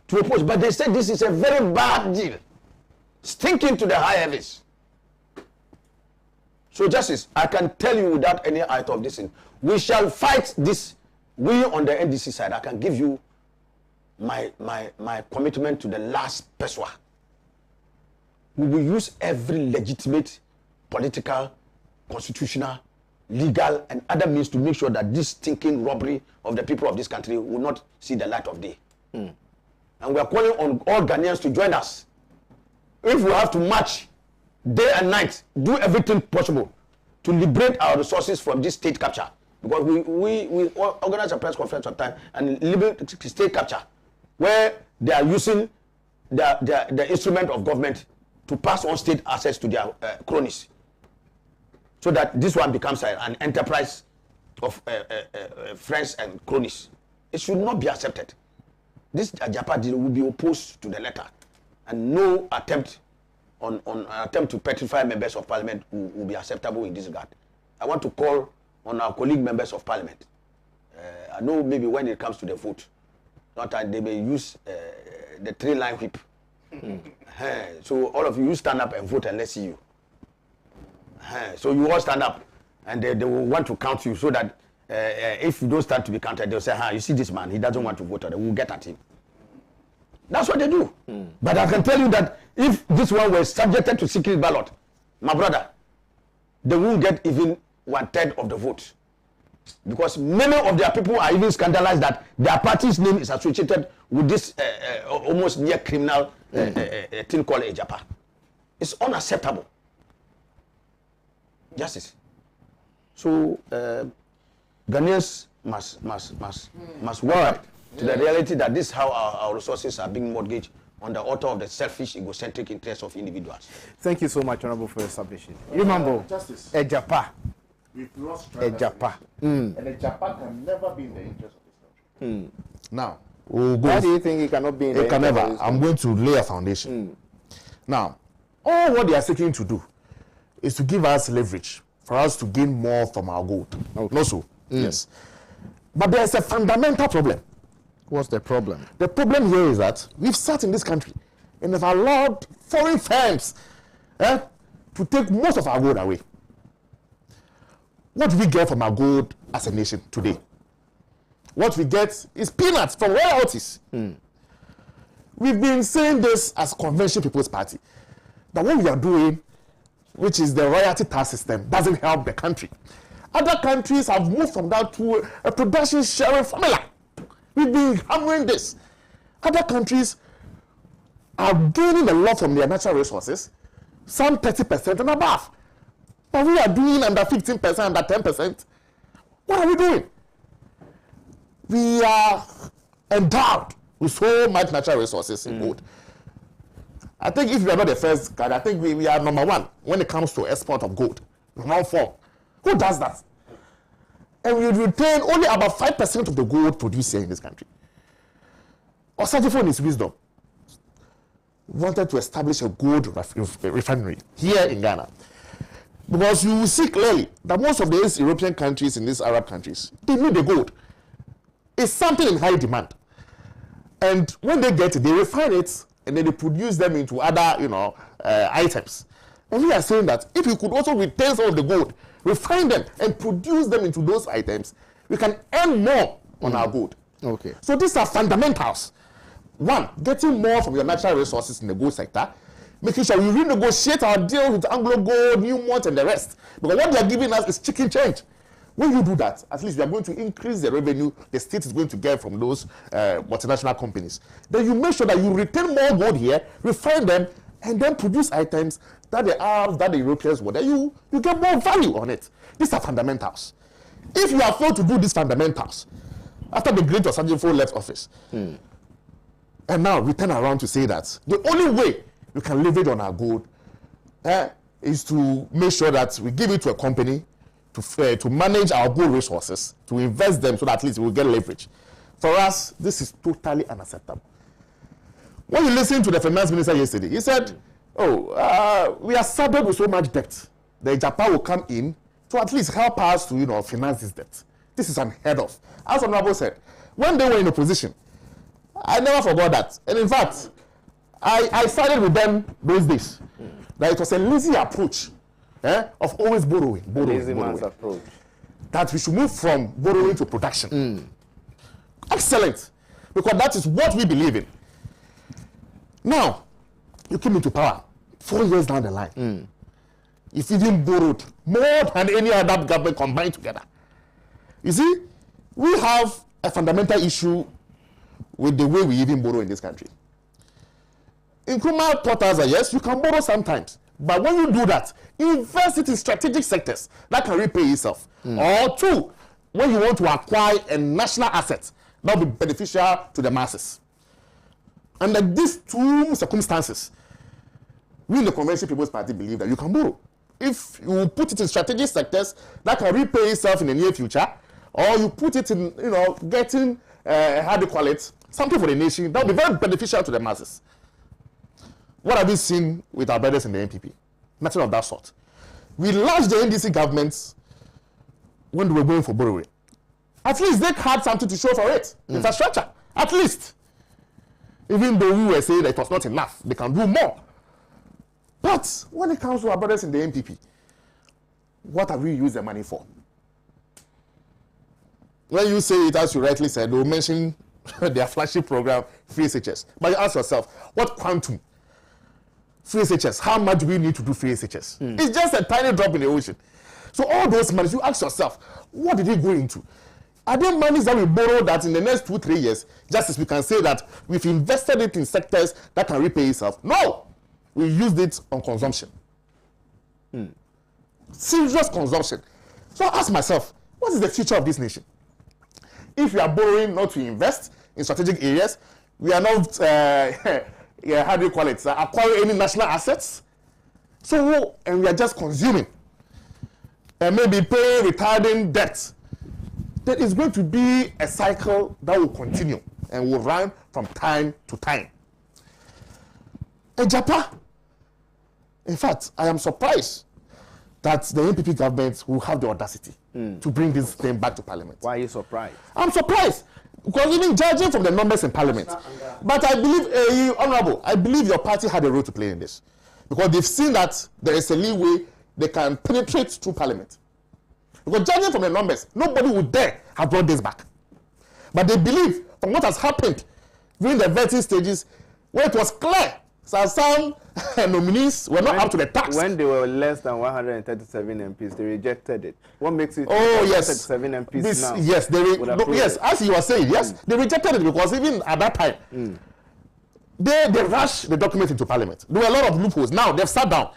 to oppose. But they said this is a very bad deal. Stinking to the high heavens. So, Justice, I can tell you without any height of this, we shall fight this. We on the NDC side, I can give you my commitment to the last peswa. We will use every legitimate political, constitutional, legal, and other means to make sure that this stinking robbery of the people of this country will not see the light of day. And we are calling on all Ghanaians to join us. If we have to march day and night, do everything possible to liberate our resources from this state capture. Because we organize a press conference sometime and liberate state capture, where they are using the instrument of government to pass on state assets to their cronies. So that this one becomes an enterprise of friends and cronies. It should not be accepted. This Japan deal will be opposed to the letter. And no attempt to petrify members of parliament will be acceptable in this regard. I want to call on our colleague members of parliament. I know maybe when it comes to the vote, sometimes they may use the 3-line whip. So all of you stand up and vote and let's see you. So you all stand up and they will want to count you so that if you don't stand to be counted, they'll say, you see this man, he doesn't want to vote, we'll get at him. That's what they do. But I can tell you that if this one was subjected to secret ballot, my brother, they won't get even 1/3 of the vote. Because many of their people are even scandalized that their party's name is associated with this almost near criminal thing called a Japan. It's unacceptable. Justice. So Ghanaians must work to the reality that this is how our resources are being mortgaged on the altar of the selfish, egocentric interests of individuals. Thank you so much, Honorable, for your submission. Remember, Justice. a Japan. We've lost A Japan. And a Japan can never be in the interest of this country. Now, we'll go. Why do you think it cannot be in the It can interest never. of this I'm going to lay a foundation. Now, all what they are seeking to do is to give us leverage for us to gain more from our gold. Okay. Not so. Yes. But there's a fundamental problem. What's the problem? The problem here is that we've sat in this country and have allowed foreign firms to take most of our gold away. What do we get from our gold as a nation today? What we get is peanuts from royalties. We've been saying this as Convention People's Party, that what we are doing, which is the royalty tax system, doesn't help the country. Other countries have moved from that to a production sharing formula. We've been hammering this. Other countries are gaining a lot from their natural resources, some 30% and above. But we are doing under 15%, under 10%. What are we doing? We are endowed with so much natural resources in gold. I think if we are not the first guy, I think we are number one when it comes to export of gold in one form. Who does that? And we retain only about 5% of the gold produced here in this country. Osajifo, in his wisdom, wanted to establish a gold refinery here in Ghana. Because you will see clearly that most of these European countries and these Arab countries, they need the gold. It's something in high demand. And when they get it, they refine it and then they produce them into other, items. And we are saying that if we could also retain some of the gold, refine them and produce them into those items, we can earn more on our gold. Okay. So these are fundamentals. One, getting more from your natural resources in the gold sector, making sure we renegotiate our deal with Anglo Gold, Newmont, and the rest. Because what they are giving us is chicken change. When you do that, at least we are going to increase the revenue the state is going to get from those multinational companies. Then you make sure that you retain more gold here, refine them, and then produce items that the Arabs, that the Europeans want. Then you get more value on it. These are fundamentals. If you have failed to do these fundamentals, after the great Osajifo left office, and now we turn around to say that the only way we can leverage on our gold is to make sure that we give it to a company to manage our gold resources, to invest them so that at least we'll get leverage. For us, this is totally unacceptable. When you listen to the finance minister yesterday, he said, we are saddled with so much debt. The Japan will come in to at least help us to finance this debt. This is unheard of. As Honorable said, when they were in opposition, I never forgot that. And in fact, I sided with them those days. That it was a lazy approach of always borrowing. Approach. That we should move from borrowing to production. Excellent. Because that is what we believe in. Now, you came into power 4 years down the line. You've even borrowed more than any other government combined together. You see, we have a fundamental issue with the way we even borrow in this country. Nkrumah taught us that yes, you can borrow sometimes. But when you do that, invest it in strategic sectors that can repay itself. Or two, when you want to acquire a national asset that will be beneficial to the masses. Under these two circumstances, we in the Convention People's Party believe that you can borrow. If you put it in strategic sectors that can repay itself in the near future, or you put it in, getting, something for the nation, that will be very beneficial to the masses. What have we seen with our brothers in the NPP? Nothing of that sort. We launched the NDC governments when they were going for borrowing. At least they had something to show for it. Infrastructure. At least. Even though we were saying that it was not enough, they can do more. But when it comes to our brothers in the NPP, what have we used the money for? When you say it, as you rightly said, they will mention their flagship program, free SHS. But you ask yourself, what quantum? Free SHS, how much do we need to do free SHS? It's just a tiny drop in the ocean. So all those monies, you ask yourself, what did it go into? Are there monies that we borrow that in the next 2-3 years, just as we can say that we've invested it in sectors that can repay itself? No! We used it on consumption. Serious consumption. So I ask myself, what is the future of this nation? If we are borrowing not to invest in strategic areas, we are not, acquiring any national assets. So, and we are just consuming. And maybe paying retarding debt. There is going to be a cycle that will continue and will run from time to time. In Japan, in fact, I am surprised that the NPP government will have the audacity to bring this thing back to Parliament. Why are you surprised? I'm surprised. Because even judging from the numbers in Parliament. But I believe, Honorable, I believe your party had a role to play in this. Because they've seen that there is a leeway they can penetrate through Parliament. Because judging from the numbers, nobody would dare have brought this back. But they believe, from what has happened during the vetting stages, where it was clear that some nominees were not up to the task. When they were less than 137 MPs, they rejected it. What makes it 137 MPs now? Yes, yes, as you were saying, yes, they rejected it because even at that time, they rushed the document into Parliament. There were a lot of loopholes. Now they've sat down,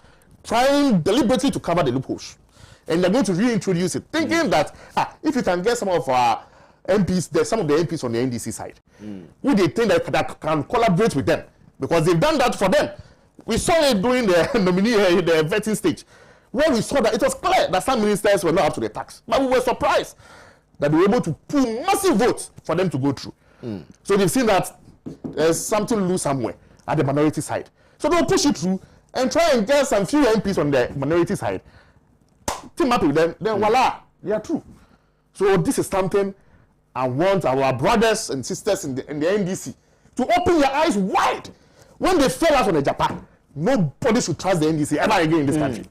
trying deliberately to cover the loopholes. And they're going to reintroduce it, thinking that if you can get some of our MPs, some of the MPs on the NDC side, who they think that can collaborate with them, because they've done that for them. We saw it during the nominee, the vetting stage, where we saw that it was clear that some ministers were not up to the task. But we were surprised that they were able to pull massive votes for them to go through. So they've seen that there's something loose somewhere at the minority side. So they'll push it through and try and get some few MPs on the minority side, team up with them, then voila, they are true. So this is something I want our brothers and sisters in the NDC to open their eyes wide. When they fail us on the Japan, nobody should trust the NDC ever again in this country.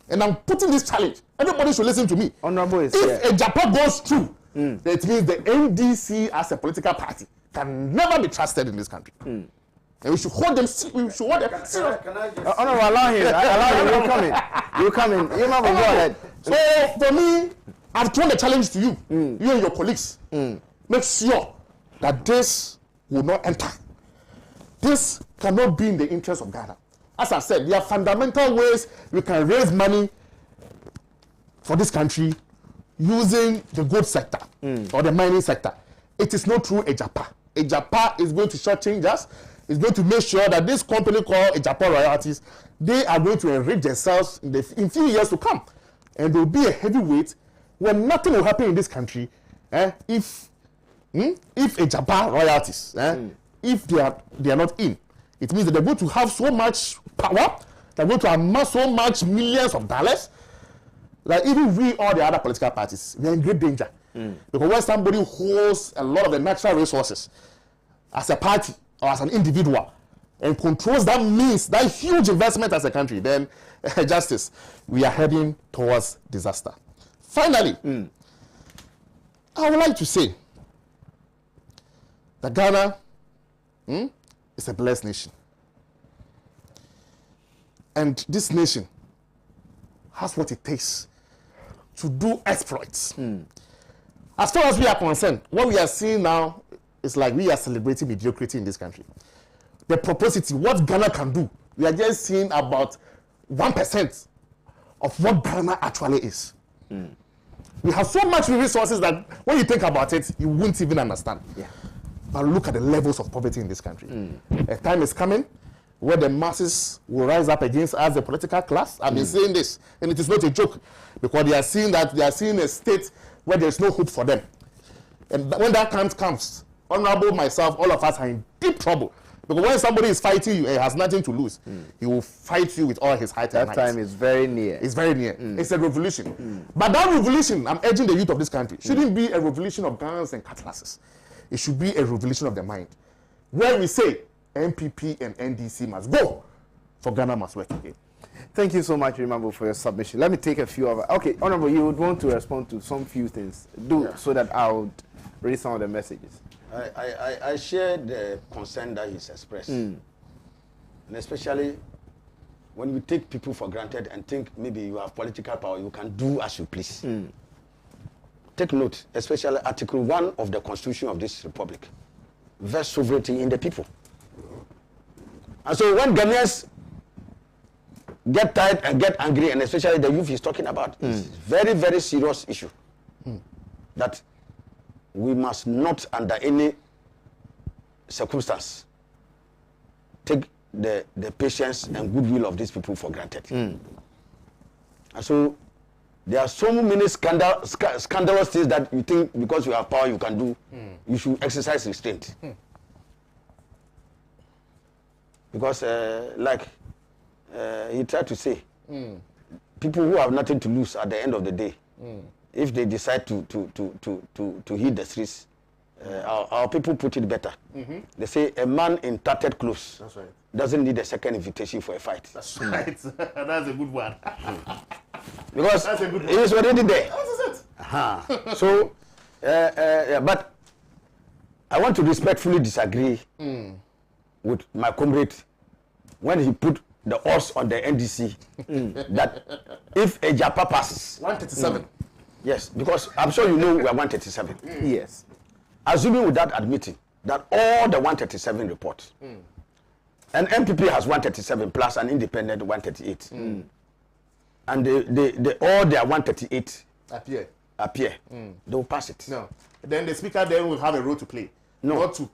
And I'm putting this challenge. Everybody should listen to me. Honorable is if a Japan goes through, that means the NDC as a political party can never be trusted in this country. And we should hold them. We should hold them. Honorable, allow him. Allow him. You come in. You go ahead. So for me, I've thrown the challenge to you, you and your colleagues. Make sure that this will not enter. This cannot be in the interest of Ghana. As I said, there are fundamental ways we can raise money for this country using the goods sector or the mining sector. It is not through Ejapa. Ejapa is going to shortchange us. It's going to make sure that this company called Ejapa Royalties, they are going to enrich themselves in few years to come. And there will be a heavyweight where nothing will happen in this country if Ejapa Royalties, if they are not in. It means that they're going to have so much power, they're going to amass so much millions of dollars, like even we, all the other political parties, we are in great danger. Because when somebody holds a lot of the natural resources as a party or as an individual and controls that means, that huge investment as a country, then justice, we are heading towards disaster. Finally, I would like to say that Ghana is a blessed nation. And this nation has what it takes to do exploits. As far as we are concerned, what we are seeing now is like we are celebrating mediocrity in this country. The proposity, what Ghana can do, we are just seeing about 1% of what Ghana actually is. We have so much resources that when you think about it, you won't even understand. But look at the levels of poverty in this country. A time is coming where the masses will rise up against us, the political class. I've been saying this, and it is not a joke, because they are seeing a state where there is no hope for them. And when that time comes, Honorable, myself, all of us are in deep trouble. Because when somebody is fighting you, he has nothing to lose. He will fight you with all his heart and might. That time is very near. It's very near. It's a revolution. But that revolution, I'm urging the youth of this country, shouldn't be a revolution of guns and cutlasses. It should be a revolution of the mind, where we say MPP and NDC must go, for Ghana must work again. Thank you so much, Rimambo, for your submission. Let me take a few of it. Okay, Honorable, you would want to respond to some few things. So that I would read some of the messages. I share the concern that he's expressed. And especially when we take people for granted and think maybe you have political power, you can do as you please. Take note, especially Article 1 of the Constitution of this Republic, vests sovereignty in the people. And so when Ghanaians get tired and get angry, and especially the youth he's talking about, it's a very, very serious issue. That we must not, under any circumstance, take the patience and goodwill of these people for granted. And so there are so many scandalous things that you think because you have power you can do. You should exercise restraint. Because like he tried to say, people who have nothing to lose at the end of the day, if they decide to hit the streets, our people put it better. They say a man in tattered clothes doesn't need a second invitation for a fight. That's right. That's a good one. Because he is already there. So, but I want to respectfully disagree with my comrade when he put the odds on the NDC that if a Japa passes 137. Yes, because I'm sure you know we are 137. Yes. Assuming without admitting that all the 137 reports, an MPP has 137 plus an independent 138, and they all their 138 appear, they will pass it. No. Then the speaker then will have a role to play. No. Not to.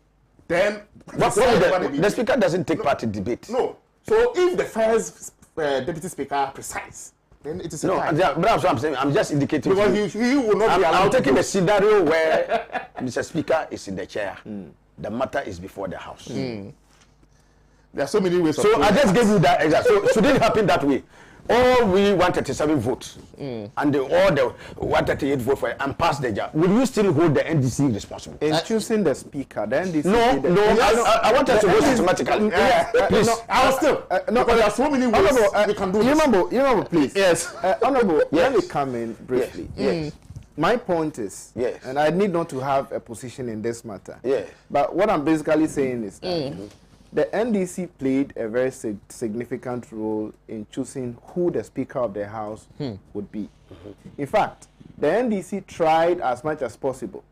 Then the speaker doesn't take part in debate. No. So if the first deputy speaker presides, then it is a tie. But that's what I'm saying. I'm just indicating. Because he will not be allowed. I'm taking a scenario where Mr. Speaker is in the chair. The matter is before the House. There are so many ways. So I just gave you that example. So should it happen that way? All we 137 votes and all the 138 vote for it and pass the job. Will you still hold the NDC responsible? In choosing the speaker, the NDC. I want us to go systematically. Please. No, I will still. No, because there are so many ways we can do this. Honorable, please. Yes. Honorable, Yes. let me come in briefly. Yes. My point is, Yes. and I need not to have a position in this matter. Yes. But what I'm basically saying is that the NDC played a very significant role in choosing who the Speaker of the House would be. In fact, the NDC tried as much as possible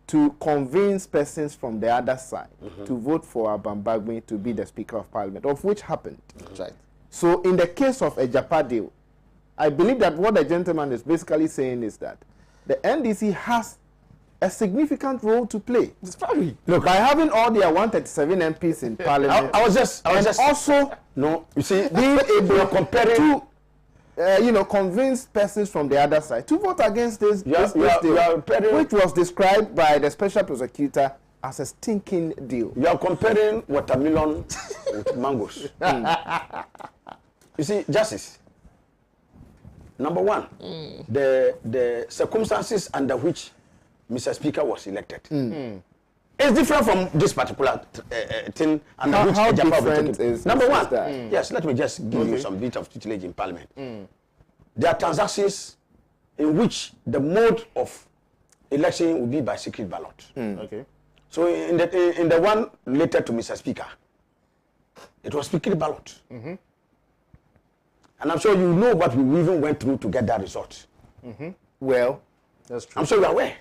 to convince persons from the other side to vote for Abambagbe to be the Speaker of Parliament, of which happened. That's right. So in the case of a Japa deal, I believe that what the gentleman is basically saying is that the NDC has a significant role to play. Look, by having all their 137 MPs in Parliament, I was just also no. You see, being able comparing to convince persons from the other side to vote against this deal, which was described by the special prosecutor as a stinking deal. You are comparing watermelon with mangoes. You see, Justice. Number one, the circumstances under which Mr. Speaker was elected. It's different from this particular thing. And how different is number one? Yes, let me just give you some bit of tutelage in Parliament. There are transactions in which the mode of election will be by secret ballot. Okay. So in the one related to Mr. Speaker, it was secret ballot. And I'm sure you know what we even went through to get that result. Well, that's true. I'm sure you are aware.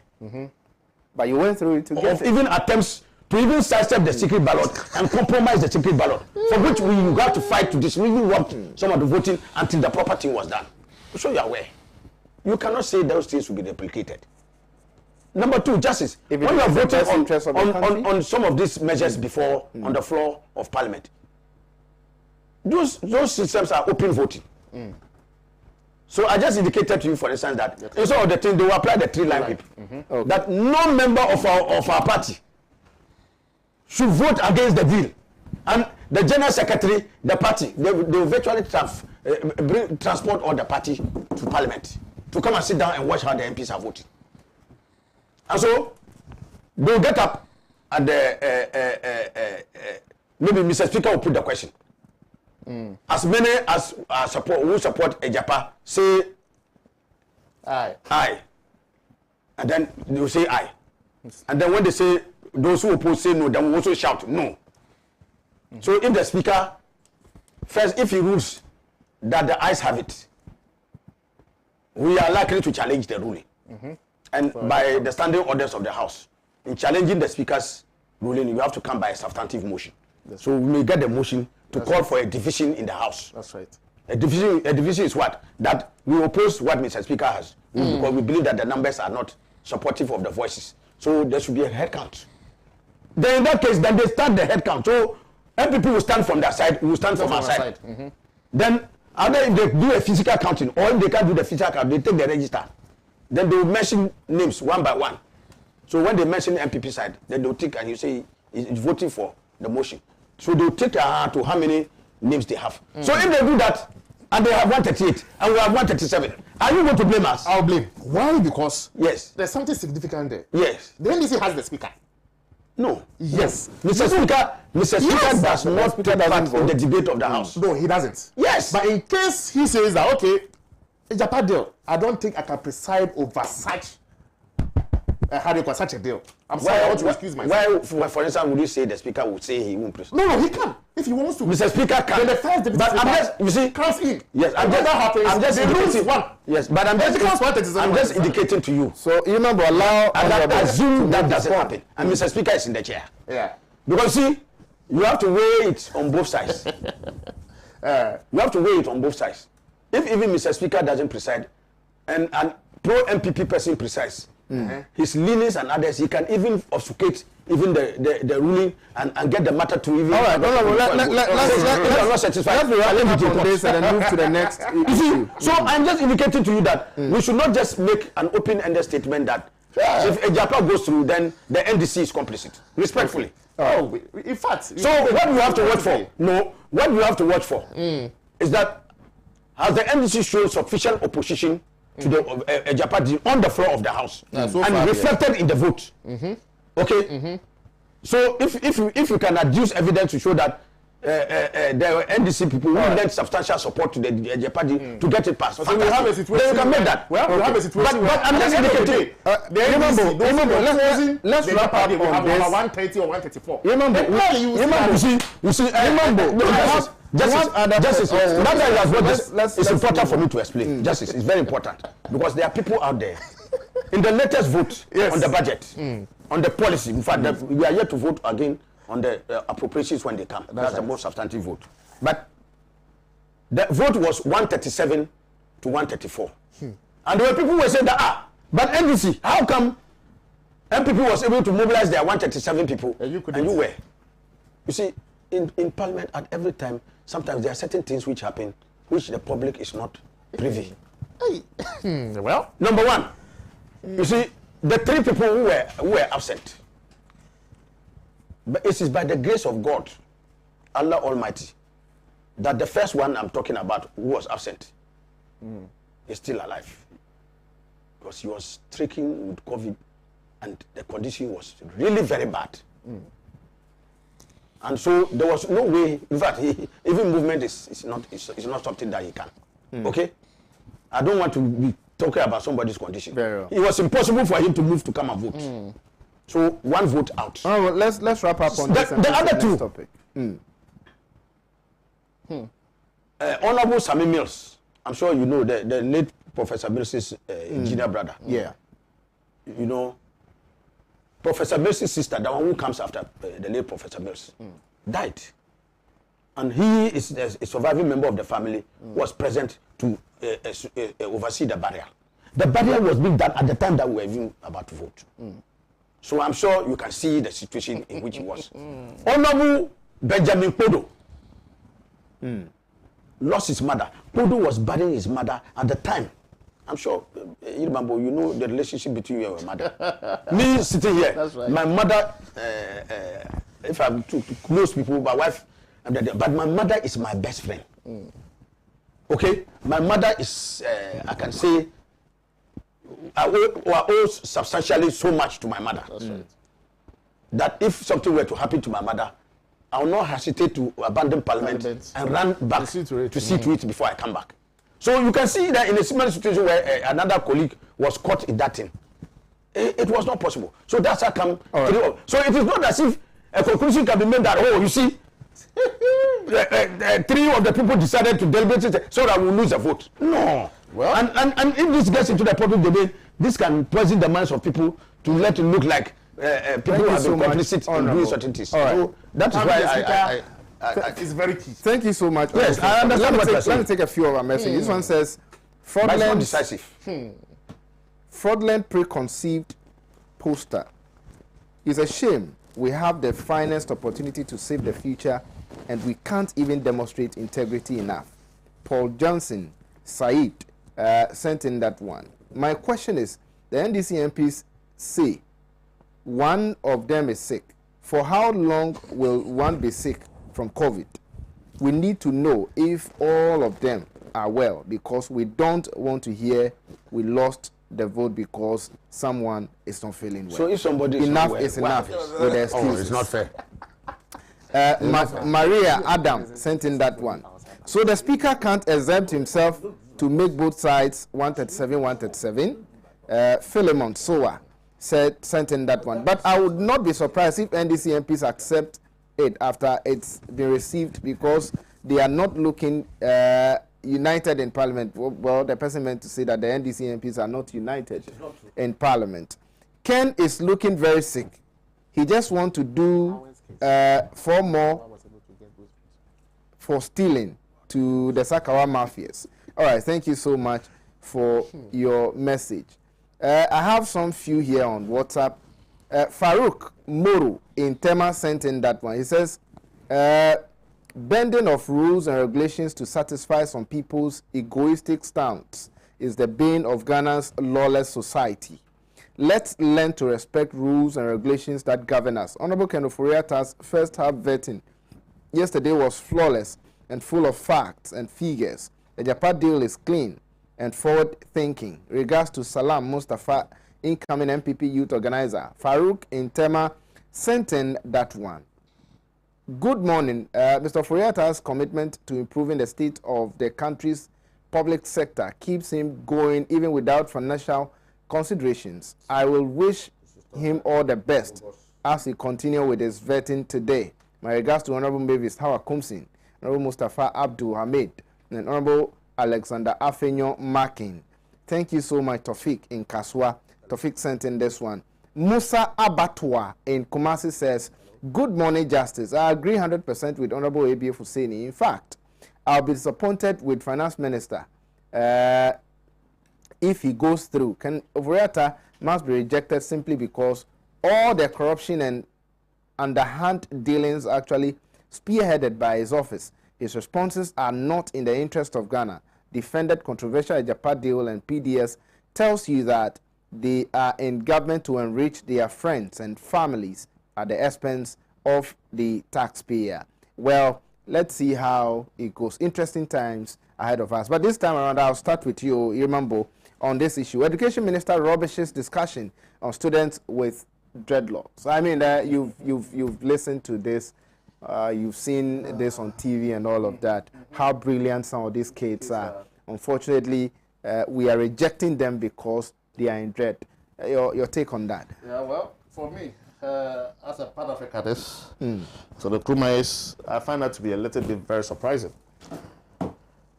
But you went through it to get even attempts to even sidestep the secret ballot and compromise the secret ballot, for which we got to fight to this. We even worked some of the voting until the proper thing was done. I'm sure you are aware. You cannot say those things will be replicated. Number two, Justice, when you are voting on some of these measures before on the floor of Parliament, those systems are open voting. So I just indicated to you, for instance, that instead of the thing, they will apply the three-line whip. That no member of our party should vote against the bill. And the general secretary, the party, they will virtually transport all the party to Parliament to come and sit down and watch how the MPs are voting. And so they will get up and maybe Mr. Speaker will put the question. As many as who support Ejapa say aye. And then they will say aye. And then when they say, those who oppose say no, then we also shout no. So if the Speaker, first, if he rules that the ayes have it, we are likely to challenge the ruling. And by the standing orders of the House, in challenging the Speaker's ruling, you have to come by a substantive motion. So we may get the motion to call for a division in the House. That's right. A division is what? That we oppose what Mr. Speaker has. Because we believe that the numbers are not supportive of the voices. So there should be a head count. Then in that case, then they start the head count. So MPP will stand from that side, we will stand from our side. Then either if they do a physical counting or if they can't do the physical count, they take the register. Then they will mention names one by one. So when they mention the MPP side, then they'll take and you say it's voting for the motion. So they'll take to how many names they have. So if they do that, and they have 138, and we have 137, are you going to blame us? I'll blame. Why? Because Yes. there's something significant there. Yes. The NDC has the Speaker. No. Yes. Mr. Speaker does not take part in the debate of the House. No, he doesn't. Yes. But in case he says that, okay, a Japan deal, I don't think I can preside over such how do you call such a deal? I'm sorry, I want to excuse myself. Why, for instance, would you say the speaker would say he won't preside? No, he can. If he wants to. Mr. Speaker can. Then the first deputy but I'm just, you see, comes in. Yes, I'm just indicating. Yes, but I'm just indicating to you. So you remember, allow. And assume that doesn't happen. And Mr. Speaker is in the chair. Yeah. Because see, you have to weigh it on both sides. You have to weigh it on both sides. If even Mr. Speaker doesn't preside, and pro MPP person presides, his leanings and others, he can even obfuscate even the ruling and get the matter to even. All right, let's not satisfied. Let's on this and then move to the next issue. So I'm just indicating to you that we should not just make an open-ended statement that if Appiah goes through, then the NDC is complicit. Respectfully. Oh, in fact. So what we have to watch for? No, what we have to watch for is that has the NDC shown sufficient opposition to the Appiah on the floor of the House and reflected in the vote. Okay. So if you can adduce evidence to show that the NDC people who lent substantial support to the Appiah to get it passed, so we have a situation. Then you can make that. Well, we have a situation. But I'm just indicating. Let's wrap up on this. 130 or 134. You see. Justice, it's important for me to explain. Justice is very important because there are people out there in the latest vote on the budget, on the policy. In fact, we are yet to vote again on the appropriations when they come. That's the most substantive vote. But the vote was 137 to 134. And there were people who were saying that, but NDC, how come MPP was able to mobilize their 137 people and you were? You see, in Parliament at every time, sometimes there are certain things which happen which the public is not privy. Well, number one, you see, the three people who were absent. But it is by the grace of God, Allah Almighty, that the first one I'm talking about who was absent is still alive. Because he was stricken with COVID and the condition was really very bad. And so there was no way, in fact, even movement is not something that he can. Okay? I don't want to be talking about somebody's condition. Very well. It was impossible for him to move to come and vote. So one vote out. Oh, well, let's wrap up on this. The other two. Topic. Honorable Sammy Mills. I'm sure you know the late Professor Mills' engineer brother. Yeah. You know, Professor Mills' sister, the one who comes after the late Professor Mills, died. And he is a surviving member of the family who was present to oversee the burial. The burial was being done at the time that we were even about to vote. So I'm sure you can see the situation in which he was. Honorable Benjamin Podo lost his mother. Podo was burying his mother at the time. I'm sure, you know the relationship between you and your mother. Me sitting here, that's right. My mother, if I'm too close people, my wife, but my mother is my best friend. Okay? My mother is, I can say, I owe substantially so much to my mother. That's right. That if something were to happen to my mother, I will not hesitate to abandon Parliament and run back to see to it before I come back. So you can see that in a similar situation where another colleague was caught in that thing, it was not possible. So that's how come. Right. So it is not as if a conclusion can be made that, oh, you see, three of the people decided to deliberate so that we lose a vote. No. Well, and if this gets into the public domain, this can poison the minds of people to let it look like people have been complicit in doing certain things. Right. So that is why it's very key. Thank you so much. Yes, I understand what you're saying. Let me take a few of our messages. This one says, fraudulent, decisive. Fraudulent preconceived poster. It's a shame we have the finest opportunity to save the future and we can't even demonstrate integrity enough. Paul Johnson, Said, sent in that one. My question is, the NDC MPs say one of them is sick. For how long will one be sick from COVID? We need to know if all of them are well, because we don't want to hear we lost the vote because someone is not feeling well. So if somebody is enough well, is enough with the excuses. It's not fair. Maria Adam sent in that one. So the speaker can't exempt himself to make both sides 137, 137. Philemon Soa, sent in that one. But I would not be surprised if NDC MPs accept it after it's been received, because they are not looking united in Parliament. Well, the person meant to say that the NDC MPs are not united in Parliament. Ken is looking very sick. He just wants to do 4 more for stealing to the Sakawa mafias. All right, thank you so much for your message. I have some few here on WhatsApp. Farouk Moro in Tema sent in that one. He says, bending of rules and regulations to satisfy some people's egoistic stance is the bane of Ghana's lawless society. Let's learn to respect rules and regulations that govern us. Honorable Ken Ofori-Attah's first half vetting yesterday was flawless and full of facts and figures. The Japan deal is clean and forward-thinking. Regards to Salam Mustafa, incoming MPP youth organizer. Farouk in Tema sent in that one. Good morning. Mr. Ofori-Attah's commitment to improving the state of the country's public sector keeps him going even without financial considerations. I will wish him all the best as he continues with his vetting today. My regards to Honorable Mavis Hawa Kumsin, Honorable Mustafa Abdul Hamid, and Honorable Alexander Afenyo Makin. Thank you so much, Tofik in Kaswa. Tofik sent in this one. Musa Abatwa in Kumasi says, good morning, Justice. I agree 100% with Honorable ABF Husseini. In fact, I'll be disappointed with Finance Minister if he goes through. Ken Ofori-Attah must be rejected simply because all the corruption and underhand dealings actually spearheaded by his office. His responses are not in the interest of Ghana. Defended controversial Japan deal and PDS tells you that they are in government to enrich their friends and families at the expense of the taxpayer. Well, let's see how it goes. Interesting times ahead of us. But this time around, I'll start with you, Irmambo, on this issue. Education Minister rubbishes discussion on students with dreadlocks. I mean, you've listened to this, you've seen this on TV and all of that. How brilliant some of these kids are. Unfortunately, we are rejecting them because they are in dread. Your take on that? Yeah, well, for me, as a part of a cadets, so the Krumais, I find that to be a little bit very surprising.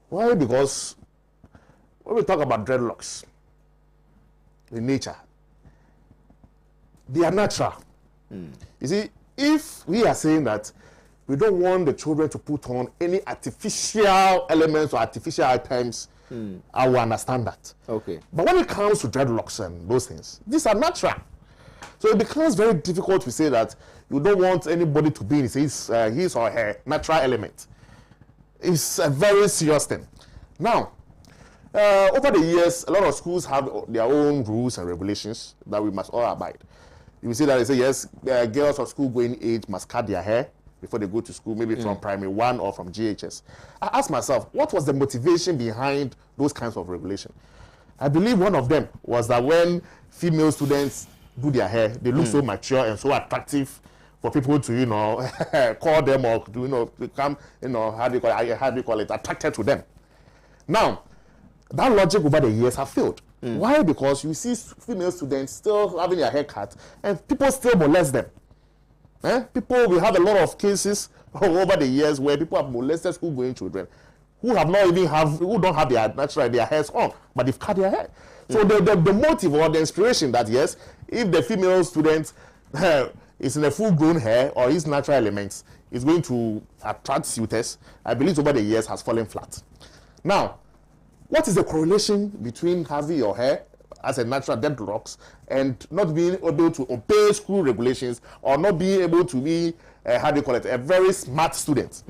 Why? Because when we talk about dreadlocks in nature, they are natural. You see, if we are saying that we don't want the children to put on any artificial elements or artificial items, I will understand that. Okay. But when it comes to dreadlocks and those things, these are natural. So it becomes very difficult to say that you don't want anybody to be in his or her natural element. It's a very serious thing. Now, over the years, a lot of schools have their own rules and regulations that we must all abide. You will see that they say, yes, girls of school going age must cut their hair before they go to school, maybe from primary 1 or from GHS. I asked myself, what was the motivation behind those kinds of regulation? I believe one of them was that when female students do their hair, they look so mature and so attractive for people to, call them or to, become, how do you call it, attracted to them. Now, that logic over the years have failed. Why? Because you see female students still having their hair cut and people still molest them. We have a lot of cases over the years where people have molested school-going children who don't have their hairs on, but they've cut their hair. So the motive or the inspiration that, yes, if the female student is in a full-grown hair or his natural elements, is going to attract suitors, I believe over the years has fallen flat. Now, what is the correlation between having your hair as a natural dreadlocks and not being able to obey school regulations or not being able to be, a very smart student?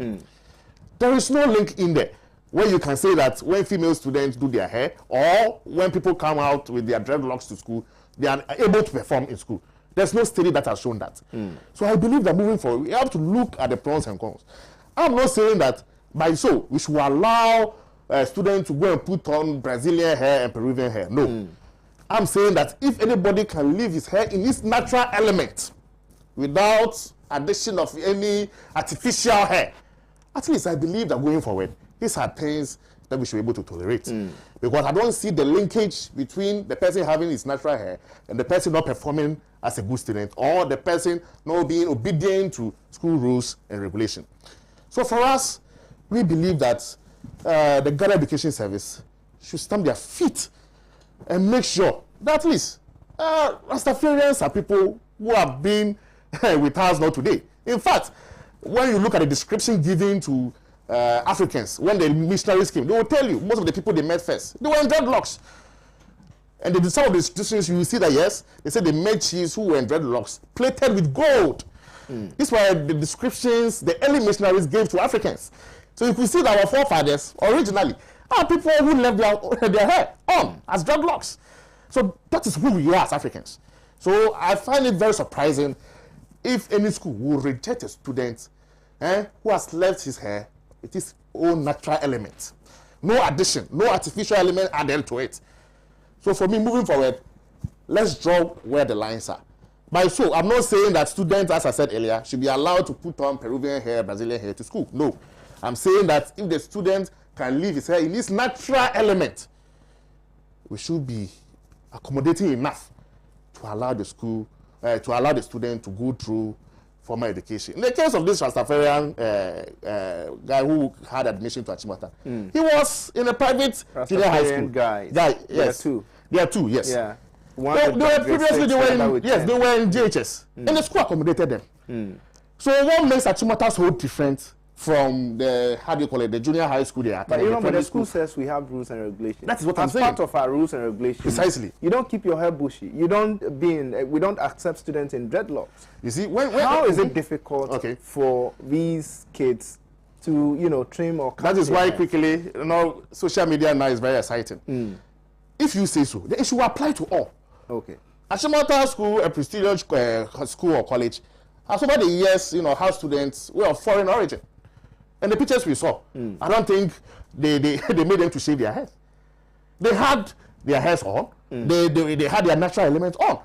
There is no link in there where you can say that when female students do their hair or when people come out with their dreadlocks to school, they are able to perform in school. There's no study that has shown that. So I believe that moving forward, we have to look at the pros and cons. I'm not saying that by so we should allow students to go and put on Brazilian hair and Peruvian hair. No. I'm saying that if anybody can leave his hair in its natural element without addition of any artificial hair, at least I believe that going forward, these are things that we should be able to tolerate. Because I don't see the linkage between the person having his natural hair and the person not performing as a good student, or the person not being obedient to school rules and regulation. So for us, we believe that the Ghana Education Service should stamp their feet and make sure that at least Rastafarians are people who have been with us not today. In fact, when you look at the description given to Africans, when the missionaries came, they will tell you most of the people they met first, they were in dreadlocks. And in some of the institutions, you will see that, yes, they said they met chiefs who were in dreadlocks, plated with gold. These were the descriptions the early missionaries gave to Africans. So you could see that our forefathers originally are people who left their hair on as dreadlocks. So that is who we are as Africans. So I find it very surprising if any school will reject a student who has left his hair with his own natural element. No addition, no artificial element added to it. So for me, moving forward, let's draw where the lines are. By so, I'm not saying that students, as I said earlier, should be allowed to put on Peruvian hair, Brazilian hair to school. No. I'm saying that if the student can leave his hair in its natural element, we should be accommodating enough to allow the school, to allow the student to go through formal education. In the case of this Rastafarian guy who had admission to Achimota, he was in a private junior high school. Guy, yes. There are two, yes. Yeah. They were previously, they were in JHS, and the school accommodated them. So what makes Achimota so different from the, how do you call it, the junior high school they are? But remember, the school says we have rules and regulations. That is what I'm saying. As part of our rules and regulations. Precisely. You don't keep your hair bushy. You don't be in, we don't accept students in dreadlocks. You see, how is it difficult for these kids to, you know, trim or cut? That is why quickly, you know, social media now is very exciting. If you say so, then it should apply to all. Okay. Achimota School, a prestigious school or college, has over the years, you know, had students who are of foreign origin. And the pictures we saw, I don't think they made them to shave their heads. They had their hairs on. They had their natural elements on.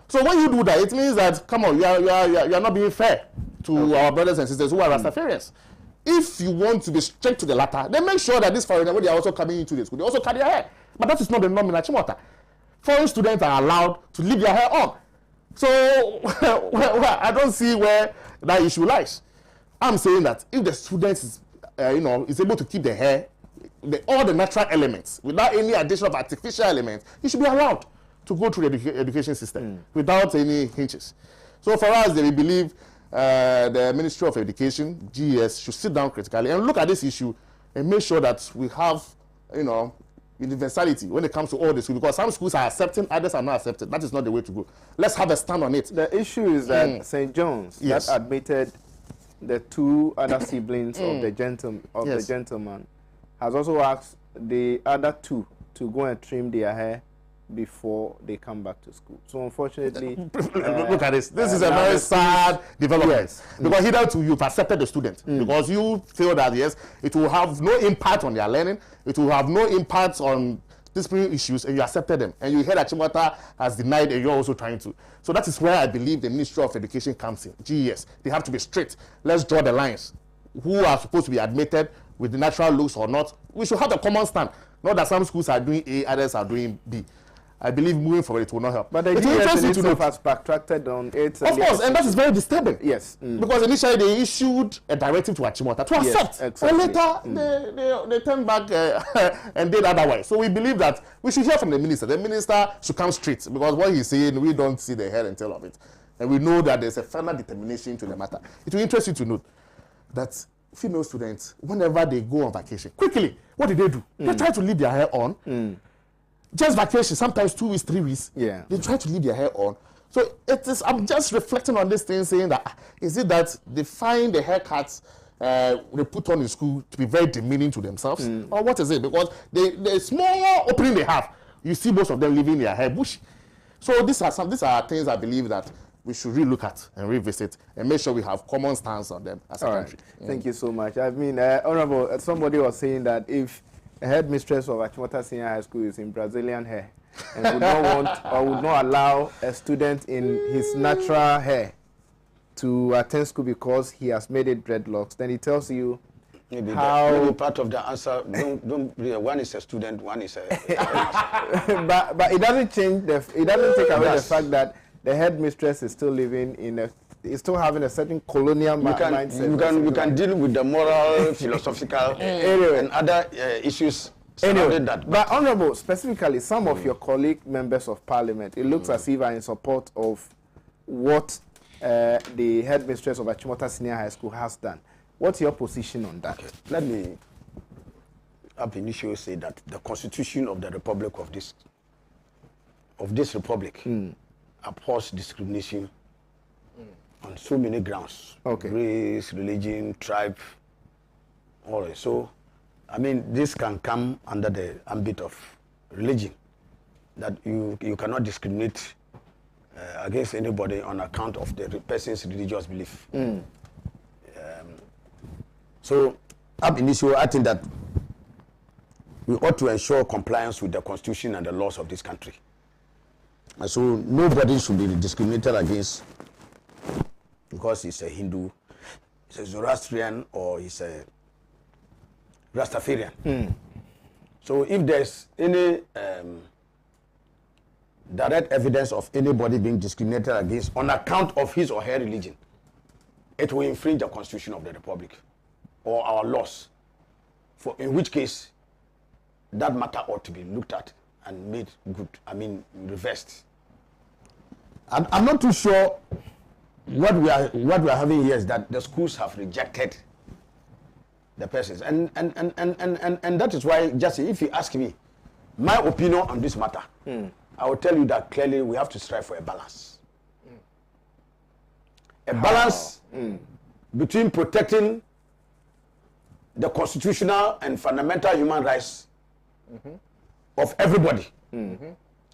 So when you do that, it means that, come on, you are not being fair to our brothers and sisters who are Rastafarians. If you want to be strict to the latter, then make sure that these foreigners, when they are also coming into the school, they also cut their hair. But that is not the norm in Achimota. Foreign students are allowed to leave their hair on. So I don't see where that issue lies. I'm saying that if the student is, is able to keep the hair, all the natural elements, without any addition of artificial elements, he should be allowed to go through the education system without any hinges. So for us, we believe the Ministry of Education, GES, should sit down critically and look at this issue and make sure that we have, universality when it comes to all this, because some schools are accepting, others are not accepting. That is not the way to go. Let's have a stand on it. The issue is that St. John's that admitted the two other siblings of the gentleman has also asked the other two to go and trim their hair before they come back to school. So unfortunately, look at this. This is a very sad development. Yes. Because hitherto you've accepted the student because you feel that yes, it will have no impact on their learning, it will have no impact on disciplinary issues, and you accepted them. And you heard that Chimota has denied, and you're also trying to. So that is where I believe the Ministry of Education comes in. GES, they have to be strict. Let's draw the lines. Who are supposed to be admitted with the natural looks or not? We should have a common stand. Not that some schools are doing A, others are doing B. I believe moving forward it will not help. But the GES itself has backtracted on it. Of course, and that is very disturbing. Yes. Because initially they issued a directive to Achimota to accept. Exactly. And later they turned back and did otherwise. So we believe that we should hear from the minister. The minister should come straight, because what he's saying, we don't see the head and tail of it. And we know that there's a final determination to the matter. It will interest you to note that female students, whenever they go on vacation, quickly, what do? They try to leave their hair on. Just vacation, sometimes 2 weeks, 3 weeks. Yeah. They try to leave their hair on. So it is. I'm just reflecting on this thing, saying that is it that they find the haircuts they put on in school to be very demeaning to themselves, or what is it? Because the small opening they have, you see most of them leaving their hair bushy. So these are things I believe that we should relook at and revisit and make sure we have common stance on them as a country. Thank you so much. I mean, Honorable, somebody was saying that if a headmistress of Achimota Senior High School is in Brazilian hair and would not want or would not allow a student in his natural hair to attend school because he has made it dreadlocks, then he tells you Maybe how part of the answer. Don't. One is a student. One is a. but it doesn't change it doesn't take away the fact that the headmistress is still living is still having a certain colonial mindset. You can deal with the moral, philosophical, and other issues surrounding that. But Honourable, specifically, some of your colleague members of Parliament, it looks as if are in support of what the headmistress of Achimota Senior High School has done. What's your position on that? Okay. Let me ab initio say that the Constitution of the Republic of this Republic abhors discrimination on so many grounds. Okay. Race, religion, tribe, all right. So, I mean, this can come under the ambit of religion, that you cannot discriminate against anybody on account of the person's religious belief. So, ab initio, I think that we ought to ensure compliance with the Constitution and the laws of this country. And so nobody should be discriminated against because he's a Hindu, he's a Zoroastrian, or he's a Rastafarian. So if there's any direct evidence of anybody being discriminated against on account of his or her religion, it will infringe the Constitution of the Republic or our laws, in which case that matter ought to be looked at and made good, reversed. I'm not too sure what we are having here is that the schools have rejected the persons, and that is why, Jesse, if you ask me my opinion on this matter, I will tell you that clearly we have to strive for a balance. A balance between protecting the constitutional and fundamental human rights of everybody,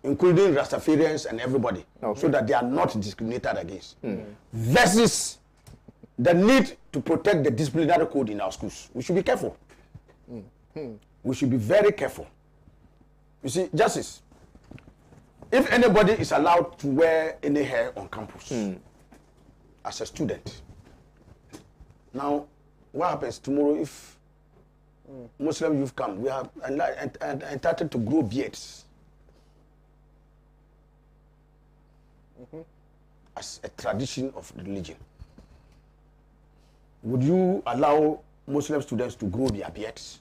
including Rastafarians and everybody, so that they are not discriminated against, versus the need to protect the disciplinary code in our schools. We should be careful. We should be very careful. You see, Justice, if anybody is allowed to wear any hair on campus as a student, now what happens tomorrow if Muslim youth come? We are entitled to grow beards as a tradition of religion. Would you allow Muslim students to grow their beards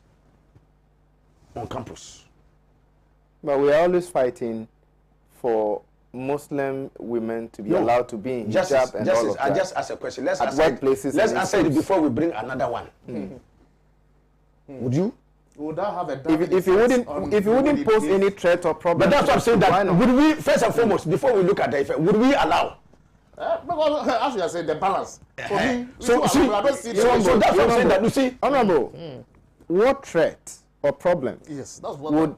on campus? But we are always fighting for Muslim women to be allowed to be in hijab and all of that. I just asked a question. Let's answer it before we bring another one. Would you? Would that have a if you wouldn't pose any threat or problem? But that's what I'm saying. That would we, first and foremost, before we look at the effect, would we allow? Because as you are saying, the balance. For me, so that's what I'm saying. That you see, Honourable, what threat or problem? Yes, that's what would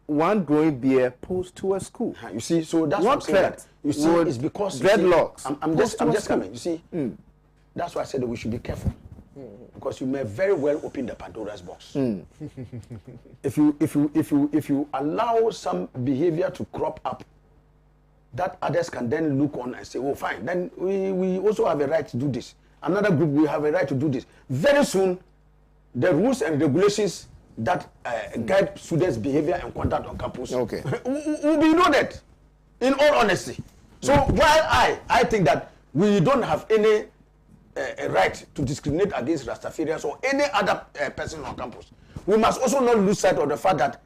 one growing beard pose to a school? You see, so that's what I'm saying. That, you see, it's because dreadlocks. I'm just coming. You see, that's why I said that we should be careful. Because you may very well open the Pandora's box. If you allow some behavior to crop up, that others can then look on and say, oh fine, then we also have a right to do this. Another group, we have a right to do this. Very soon, the rules and regulations that guide students' behavior and conduct on campus will be noted, in all honesty. So while I think that we don't have any a right to discriminate against Rastafarians or any other person on campus, we must also not lose sight of the fact that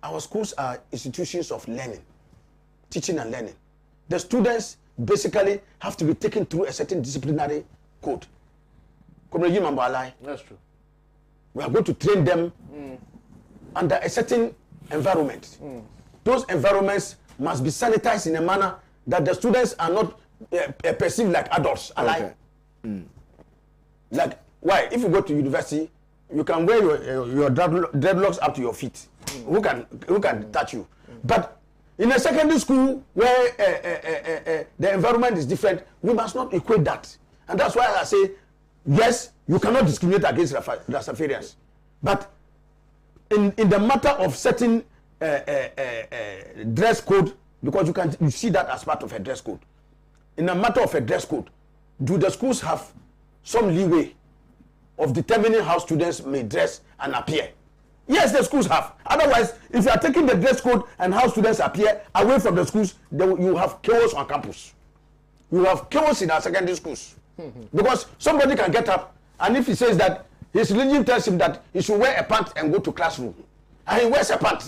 our schools are institutions of learning, teaching and learning. The students basically have to be taken through a certain disciplinary code. That's true. We are going to train them under a certain environment. Those environments must be sanitized in a manner that the students are not perceived like adults. Like, why? If you go to university, you can wear your dreadlocks up to your feet. Who can touch you? But in a secondary school where the environment is different, we must not equate that. And that's why I say, yes, you cannot discriminate against Rastafarians. But in the matter of certain dress code, because you see that as part of a dress code. In a matter of a dress code, do the schools have some leeway of determining how students may dress and appear. Yes, the schools have. Otherwise, if you are taking the dress code and how students appear away from the schools, you have chaos on campus. You have chaos in our secondary schools. Because somebody can get up, and if he says that his religion tells him that he should wear a pant and go to classroom, and he wears a pant,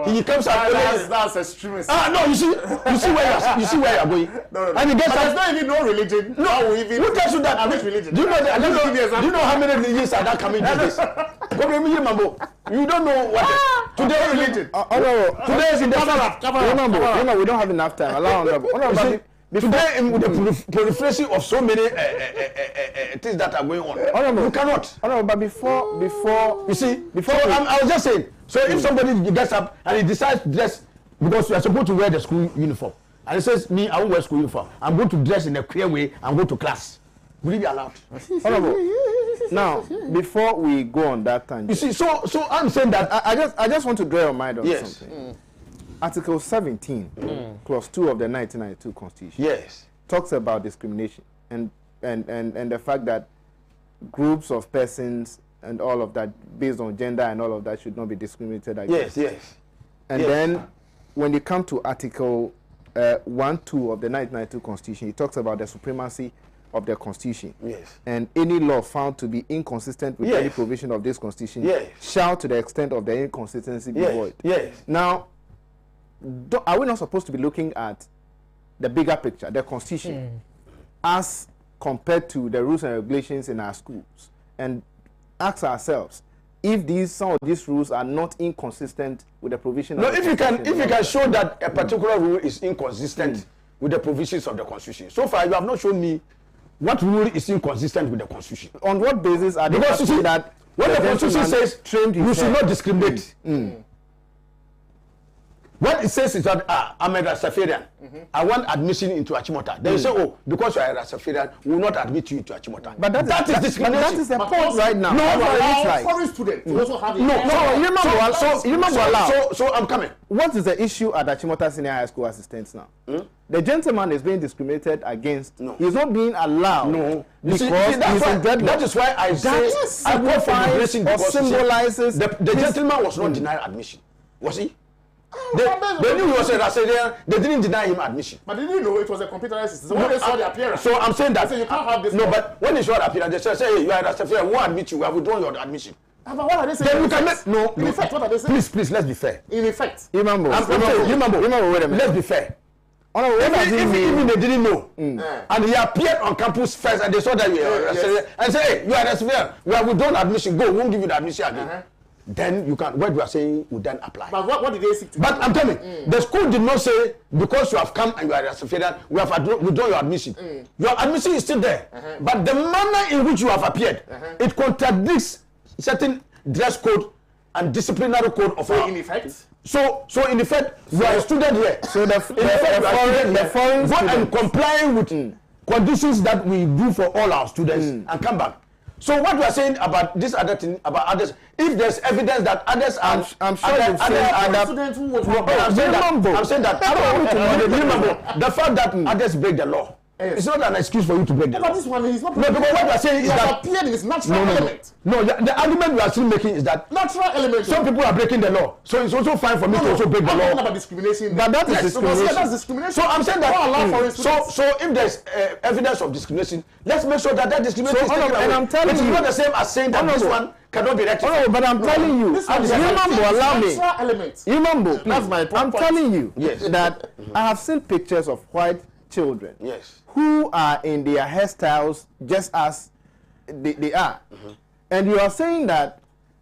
he comes out. That's extremist. No, you see where you are going. No. And he gets there's not even no religion. No, who tells you that? Which religion? Do you know how many religions are that coming to this? You don't know what today religion. Today is in the remember, we don't have enough time. Allow today, with the proliferation of so many things that are going on, you cannot. But before I was just saying. So if somebody gets up and he decides to dress because you are supposed to wear the school uniform, and he says, "Me, I won't wear school uniform. I'm going to dress in a queer way and go to class." Will it be allowed? Now, before we go on that tangent, you see, so I'm saying that I just want to draw your mind on something. Article 17, Clause 2 of the 1992 Constitution, talks about discrimination and the fact that groups of persons and all of that, based on gender and all of that, should not be discriminated against. And then, when you come to Article 1-2 of the 1992 Constitution, it talks about the supremacy of the Constitution. And any law found to be inconsistent with any provision of this Constitution shall, to the extent of the inconsistency, be void. Now, are we not supposed to be looking at the bigger picture, the Constitution, as compared to the rules and regulations in our schools, and ask ourselves if some of these rules are not inconsistent with the provision of the Constitution? If you can show that a particular rule is inconsistent with the provisions of the Constitution. So far, you have not shown me what rule is inconsistent with the Constitution. On what basis are they saying that when the Constitution says you should not discriminate? What it says is that I'm a Rastafarian. I want admission into Achimota. They say, oh, because you are a Rastafarian, we will not admit you into Achimota. But that is discrimination. That is the point right now. No, foreign students also have it. So I'm coming. What is the issue at Achimota Senior High School assistants now? The gentleman is being discriminated against. No. He's not being allowed. No. Because he's in dreadlock. That is why I say I go for admission because symbolizes the gentleman was not denied admission. Was he? They knew he was a Rastafarian. They didn't deny him admission. But they didn't know it was a computerized system. So when they saw the appearance. So I'm saying that. So you can't have this. No, but when they saw the appearance, they said, hey, you are a Rastafarian. We won't admit you. We have withdrawn your admission. But what are they saying? Then you can make no. In effect, what are they saying? Please, let's be fair. In effect. Remember, wait a minute. Let's be fair. Even they didn't know, and he appeared on campus first, and they saw that you are Rastafarian, and say, hey, you are Rastafarian. We have withdrawn admission. Go, we won't give you the admission again. Then you can, what you are saying would then apply. But what did they seek to do? But I'm telling you, the school did not say, because you have come and you are a Rastafarian, we have withdrawn your admission. Your admission is still there. But the manner in which you have appeared, it contradicts certain dress code and disciplinary code of our... in effect? So in effect, you are a student here. So the foreign go and comply with conditions that we do for all our students and come back. So what we are saying about this other thing, about others, if there's evidence that others are... I'm sure you've seen other students who was... I'm saying that remember, the fact that others break the law, it's not an excuse for you to break the law. But this one is not... No, because what we are saying is that... appeared in its natural element. No, the argument we are still making is that... Natural element. Some people are breaking the law. So it's also fine for me to also break the law. I'm talking about discrimination. But that is discrimination. That's discrimination. So I'm saying that... So if there's evidence of discrimination, let's make sure that discrimination is taken away. And I'm telling you... It's not the same as saying that this one cannot be rectified. No, but I'm telling you... Allow me. That's my point. I'm telling you that I have seen pictures of white children who are in their hairstyles just as they are. And you are saying that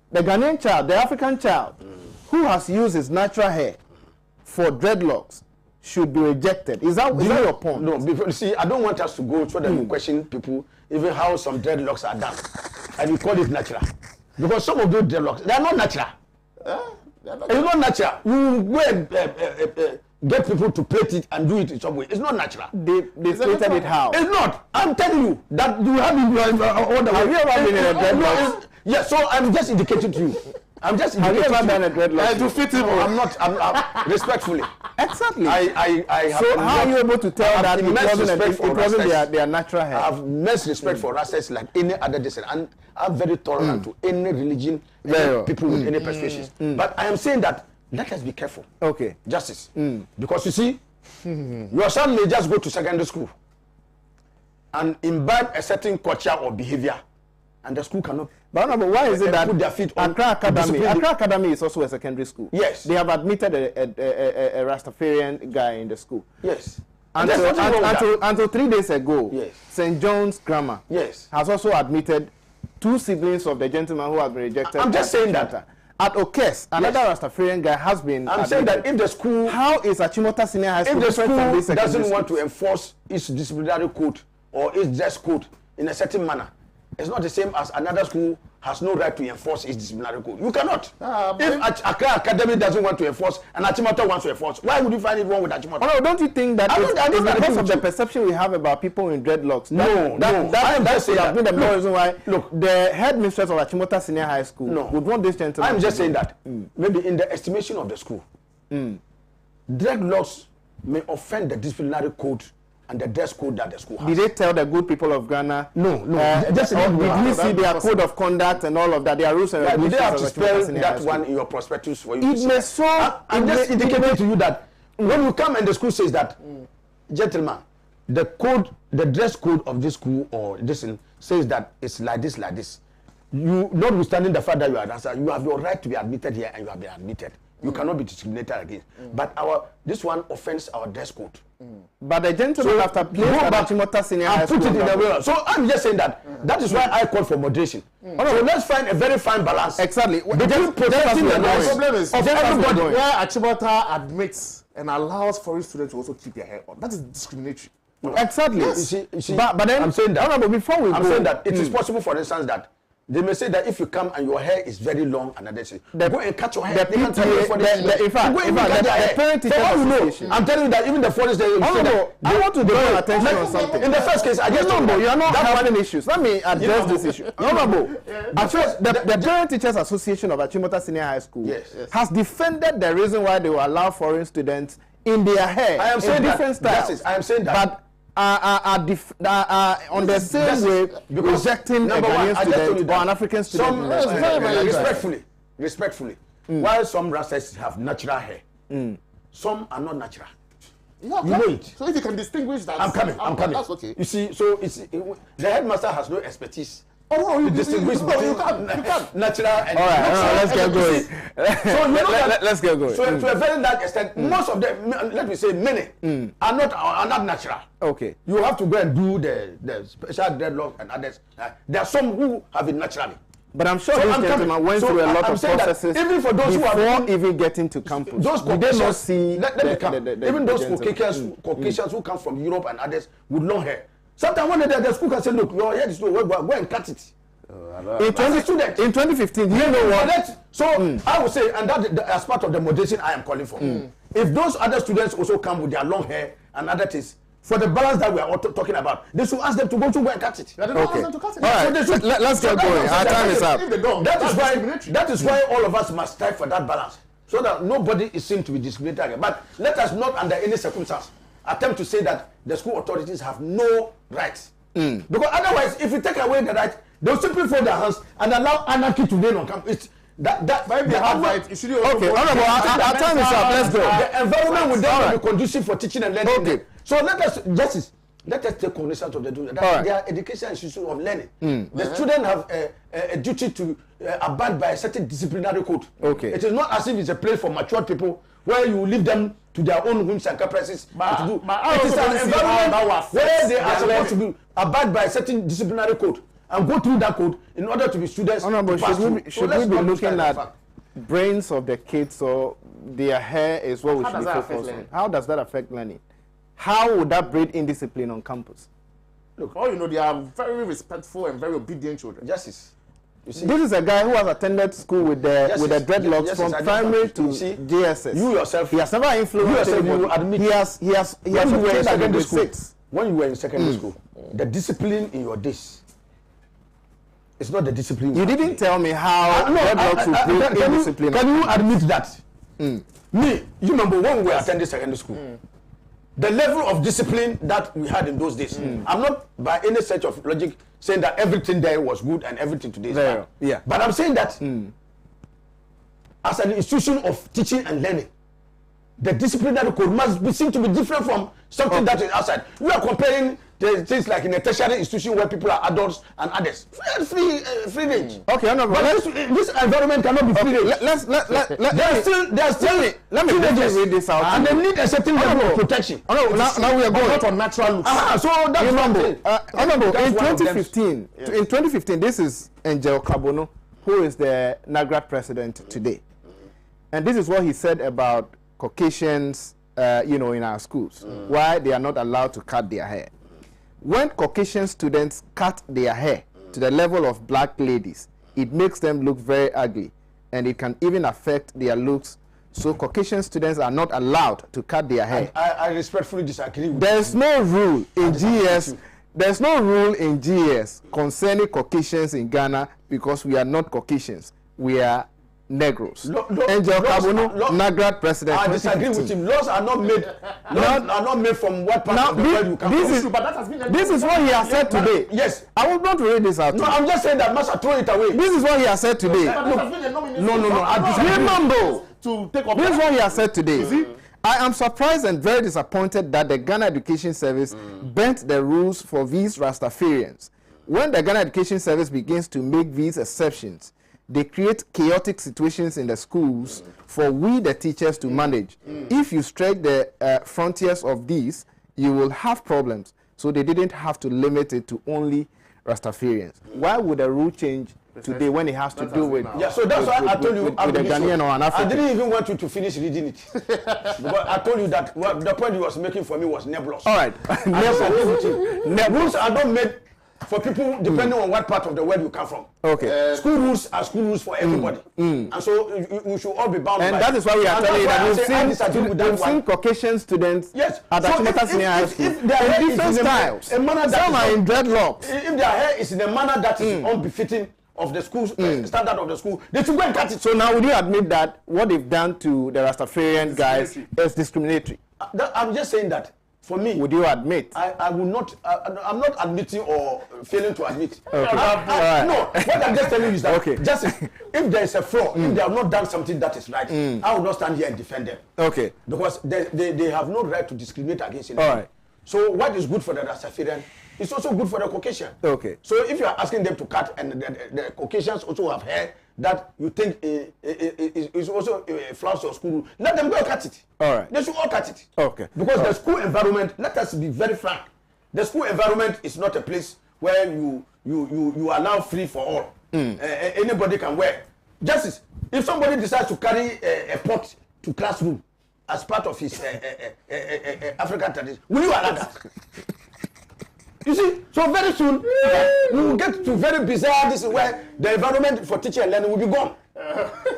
the Ghanaian child, the African child, who has used his natural hair for dreadlocks should be rejected. Is that your point? No, see, I don't want us to go so that you question people, even how some dreadlocks are done. And you call it natural. Because some of those dreadlocks, they are not natural. It's not natural. You go and get people to plait it and do it in some way. It's not natural. They plaited it how? It's not. I'm telling you that you have it all the way. Have you ever been in a dreadlock? Yeah, so I'm just indicating to you I'm just. Have you ever done a dreadlock? To fit him, I'm respectfully. Exactly. I have. So how are you able to tell that it wasn't their natural hair? I have immense respect for Rastas like any other descent, and I'm very tolerant to any religion, any people with any persuasions. But I am saying that let us be careful. Okay. Justice. Because you see, your son may just go to secondary school and imbibe a certain culture or behavior, and the school cannot. But why is it that put their feet on Accra Academy is also a secondary school? Yes. They have admitted a Rastafarian guy in the school. Yes. Until 3 days ago, yes. St. John's Grammar yes. has also admitted 2 siblings of the gentleman who has been rejected. I'm just saying that. At Okes, another Rastafarian guy has been. I'm saying that if the school. How is Achimota Senior High School? If the school doesn't want to enforce its disciplinary code or its dress code in a certain manner, it's not the same as another school has no right to enforce its disciplinary code. You cannot. If Accra Academy doesn't want to enforce and Achimota wants to enforce, why would you find it wrong with Achimota? Oh, no, don't you think that it's because of the perception we have about people in dreadlocks? That should have been the main reason why the headmistress of Achimota Senior High School would want this gentleman. I'm just saying that maybe in the estimation of the school, dreadlocks may offend the disciplinary code and the dress code that the school has. Did they tell the good people of Ghana? No. Did you see their code of conduct and all of that? Their rules and regulations. Did they have to spell that one in your prospectus for you? It may so. I'm just indicating to you that when you come and the school says that, gentlemen, the code, the dress code of this school or this says that it's like this, like this. You, notwithstanding the fact that you are dancer, you have your right to be admitted here and you have been admitted. You cannot be discriminated against. But this one offends our dress code. But the gentleman after playing at Achimota Senior High School. Put it in the way. So I'm just saying that that is why I call for moderation. So let's find a very fine balance. Exactly. Between protecting the rights of everybody. Where Achimota admits and allows foreign students to also keep their hair on. That is discriminatory. Exactly. Yes. You see, but then I'm saying that. But before we I'm saying that it is possible, for instance, that they may say that if you come and your hair is very long and others say, go and cut your hair. In fact, the parent teacher association. I'm telling you that even the foreigners, I want to draw your attention on something. In the first case, I just know you are not having issues. Let me address this issue. At first, the Parent Teachers Association of Achimota Senior High School has defended the reason why they will allow foreign students in their hair. I am saying different styles. I am saying that. But on the same way rejecting a Ghanaian student or an African student. Respectfully, while some Rastas have natural hair, some are not natural. You know it. So if you can distinguish that, I'm coming. That's okay. You see, so the headmaster has no expertise. You distinguish between natural and let's get going. So let's get going. So to a very large extent, most of them, let me say many, are not natural. Okay. You have to go and do the special dreadlock and others. There are some who have it naturally. But I'm sure this gentleman went through a lot of processes even for those before even getting to campus. Those Caucasians, even those Caucasians who come from Europe and others with long hair. Sometimes when the school can say, look, your hair is low, go and cut it. In 2015, you know what? So I would say, and that as part of the moderation I am calling for. If those other students also come with their long hair and other things, for the balance that we are talking about, they should ask them to go and cut it. They don't ask them to cut it. All right, so let's get going. Our time is up. That is why all of us must strive for that balance, so that nobody is seen to be discriminated against. But let us not, under any circumstance, attempt to say that the school authorities have no rights. Because otherwise, if you take away the right, they'll simply fold their hands and allow anarchy to reign on campus. That might be hard right. Okay, our time is up. Let's go. The environment will then be conducive for teaching and learning. Okay. So let us take cognizance of the doing that. They are education institutions of learning. The students have a duty to abide by a certain disciplinary code. Okay. It is not as if it's a place for mature people where you leave them to their own whims and caprices. It is an environment where they are supposed to abide by a certain disciplinary code and go through that code in order to be students. Should we be looking at brains of the kids or their hair is what we should be focusing on? How does that affect learning? How would that breed indiscipline on campus? Look, all you know, they are very respectful and very obedient children. Justice. You see, this is a guy who has attended school with the dreadlocks from primary to JSS. You yourself, he has never influenced anybody. You admit he has when you were in secondary school. When you were in secondary school, the discipline in your days It's not the discipline. You didn't tell me how dreadlocks will breed indiscipline. Can you admit that? Me, you remember when we were attending secondary school, the level of discipline that we had in those days. I'm not by any sense of logic saying that everything there was good and everything today is bad. Yeah. But I'm saying that as an institution of teaching and learning, the disciplinary code must seem to be different from something that is outside. You are comparing the things like in a tertiary institution where people are adults and others. Free range. Okay, but this environment cannot be free range. Let me read this out. And they need a certain level of protection. Now we are going not on natural looks. So that's in 2015, this is Angel Kabono, who is the NAGRAT president today. And this is what he said about Caucasians, in our schools, why they are not allowed to cut their hair. When Caucasian students cut their hair to the level of black ladies, it makes them look very ugly, and it can even affect their looks. So Caucasian students are not allowed to cut their hair. I respectfully disagree with There's you. no rule in GS. There's no rule in GS concerning Caucasians in Ghana because we are not Caucasians. We are Negroes. Angel Kabono, NAGRAT president. I disagree with him. Laws are not made. Are not made from what part of the world you come from. This is what he has said today. Yes, I will not read this out. No, I'm just saying that must throw it away. This is what he has said today. No. To take up. This is what he has said today. I am surprised and very disappointed that the Ghana Education Service bent the rules for these Rastafarians. When the Ghana Education Service begins to make these exceptions, they create chaotic situations in the schools for we, the teachers, to manage. If you stretch the frontiers of these, you will have problems. So they didn't have to limit it to only Rastafarians. Why would the rule change today when it has to do with... Yeah, so that's why I told you... with the Ghanaian or an African. I didn't even want you to finish reading it. Because I told you that the point you was making for me was nebulous. All right. Rules are not made for people depending on what part of the world you come from. Okay. School rules are school rules for everybody. And so we should all be bound by it. And that is why we are telling you that we've seen Caucasian students at Achimota Senior High School in different styles. Some are in dreadlocks. If their hair is in a manner that is unbefitting of the school standard of the school, they should go and cut it. So now would you admit that what they've done to the Rastafarian guys is discriminatory? I'm just saying that. For me, would you admit? I will not. I'm not admitting or failing to admit. Okay. No, what I'm just telling you is that okay. Just if there is a flaw, if they have not done something that is right, I will not stand here and defend them. Okay. Because they have no right to discriminate against anyone. All right. So what is good for the Rastafarian is also good for the Caucasian. Okay. So if you are asking them to cut, and the Caucasians also have hair that you think is also flaws of school, let them go cut it. All right. They should all cut it. Okay. Because the school environment, let us be very frank, the school environment is not a place where you allow free for all. Anybody can wear. Justice, if somebody decides to carry a pot to classroom as part of his African tradition, will you allow that? You see, so very soon we will get to very bizarre. This is where the environment for teaching and learning will be gone.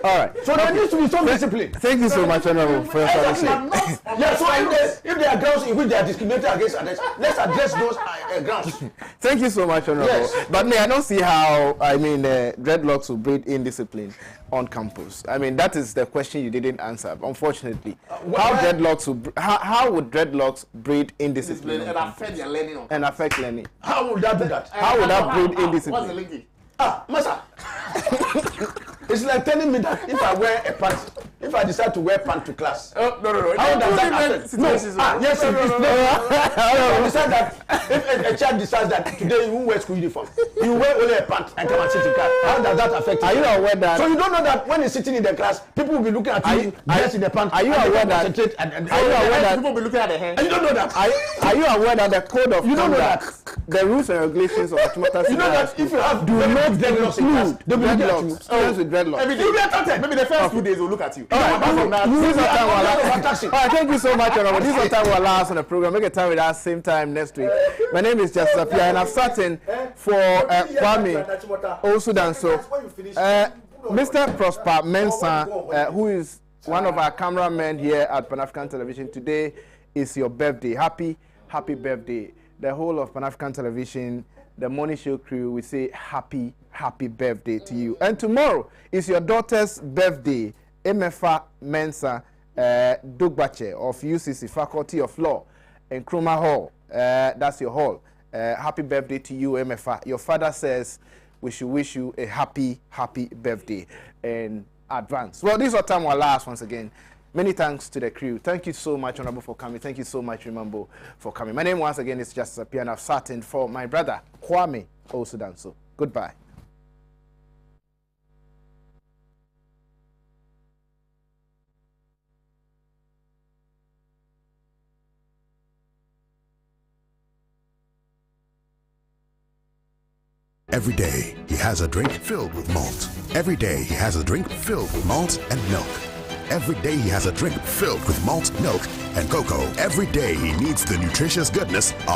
All right. So there needs to be some discipline. Thank you so much, Honorable, for your submission. Yeah, so if there are grounds in which they are discriminated against others, let's address those grounds. Thank you so much, Honorable. Yes. But I don't see how, dreadlocks will breed indiscipline on campus. That is the question you didn't answer, unfortunately. How would dreadlocks breed indiscipline? And affect their learning. And affect learning. How would that do that? How would that breed indiscipline? What's the linkage? Massa. It's like telling me that if I wear a pant, if I decide to wear pant to class. No. How does that happen? No. Yes, I decide that if a child decides that today you won't wear school uniform, you wear only a pant and come and sit in class. How does that affect you? Are you aware that? So you don't know that when you're sitting in the class, people will be looking at you dressed in the pant. Are you aware that? Are you aware that people will be looking at the hair? And you don't know that. Are you aware that the code of conduct, the rules and regulations of Achimota you know that if you have do not dreadlocks in class, they will look at you. Students with dreadlocks. Maybe the first 2 days will look at you. Thank you so much, Honorable. This is the time we'll allow us on the program. Make a time with us same time next week. My name is Justice Appiah, and I've sat in for Kwame Osudanso. Mr. Prosper Mensah, who is one of our cameramen here at Pan-African Television. Today is your birthday. Happy birthday. The whole of Pan-African Television, the Morning Show crew, we say happy birthday to you. And tomorrow is your daughter's birthday, Emefa Mensa Dogbache of UCC, Faculty of Law, in Nkrumah Hall. That's your hall. Happy birthday to you, Emefa. Your father says we should wish you a happy birthday in advance. Well, this is our time will last once again. Many thanks to the crew. Thank you so much, Honorable, for coming. Thank you so much, Remember, for coming. My name once again is Justice Appiah, and I've sat in for my brother, Kwame Osudanso. Goodbye. Every day, he has a drink filled with malt. Every day, he has a drink filled with malt and milk. Every day, he has a drink filled with malt, milk, and cocoa. Every day, he needs the nutritious goodness of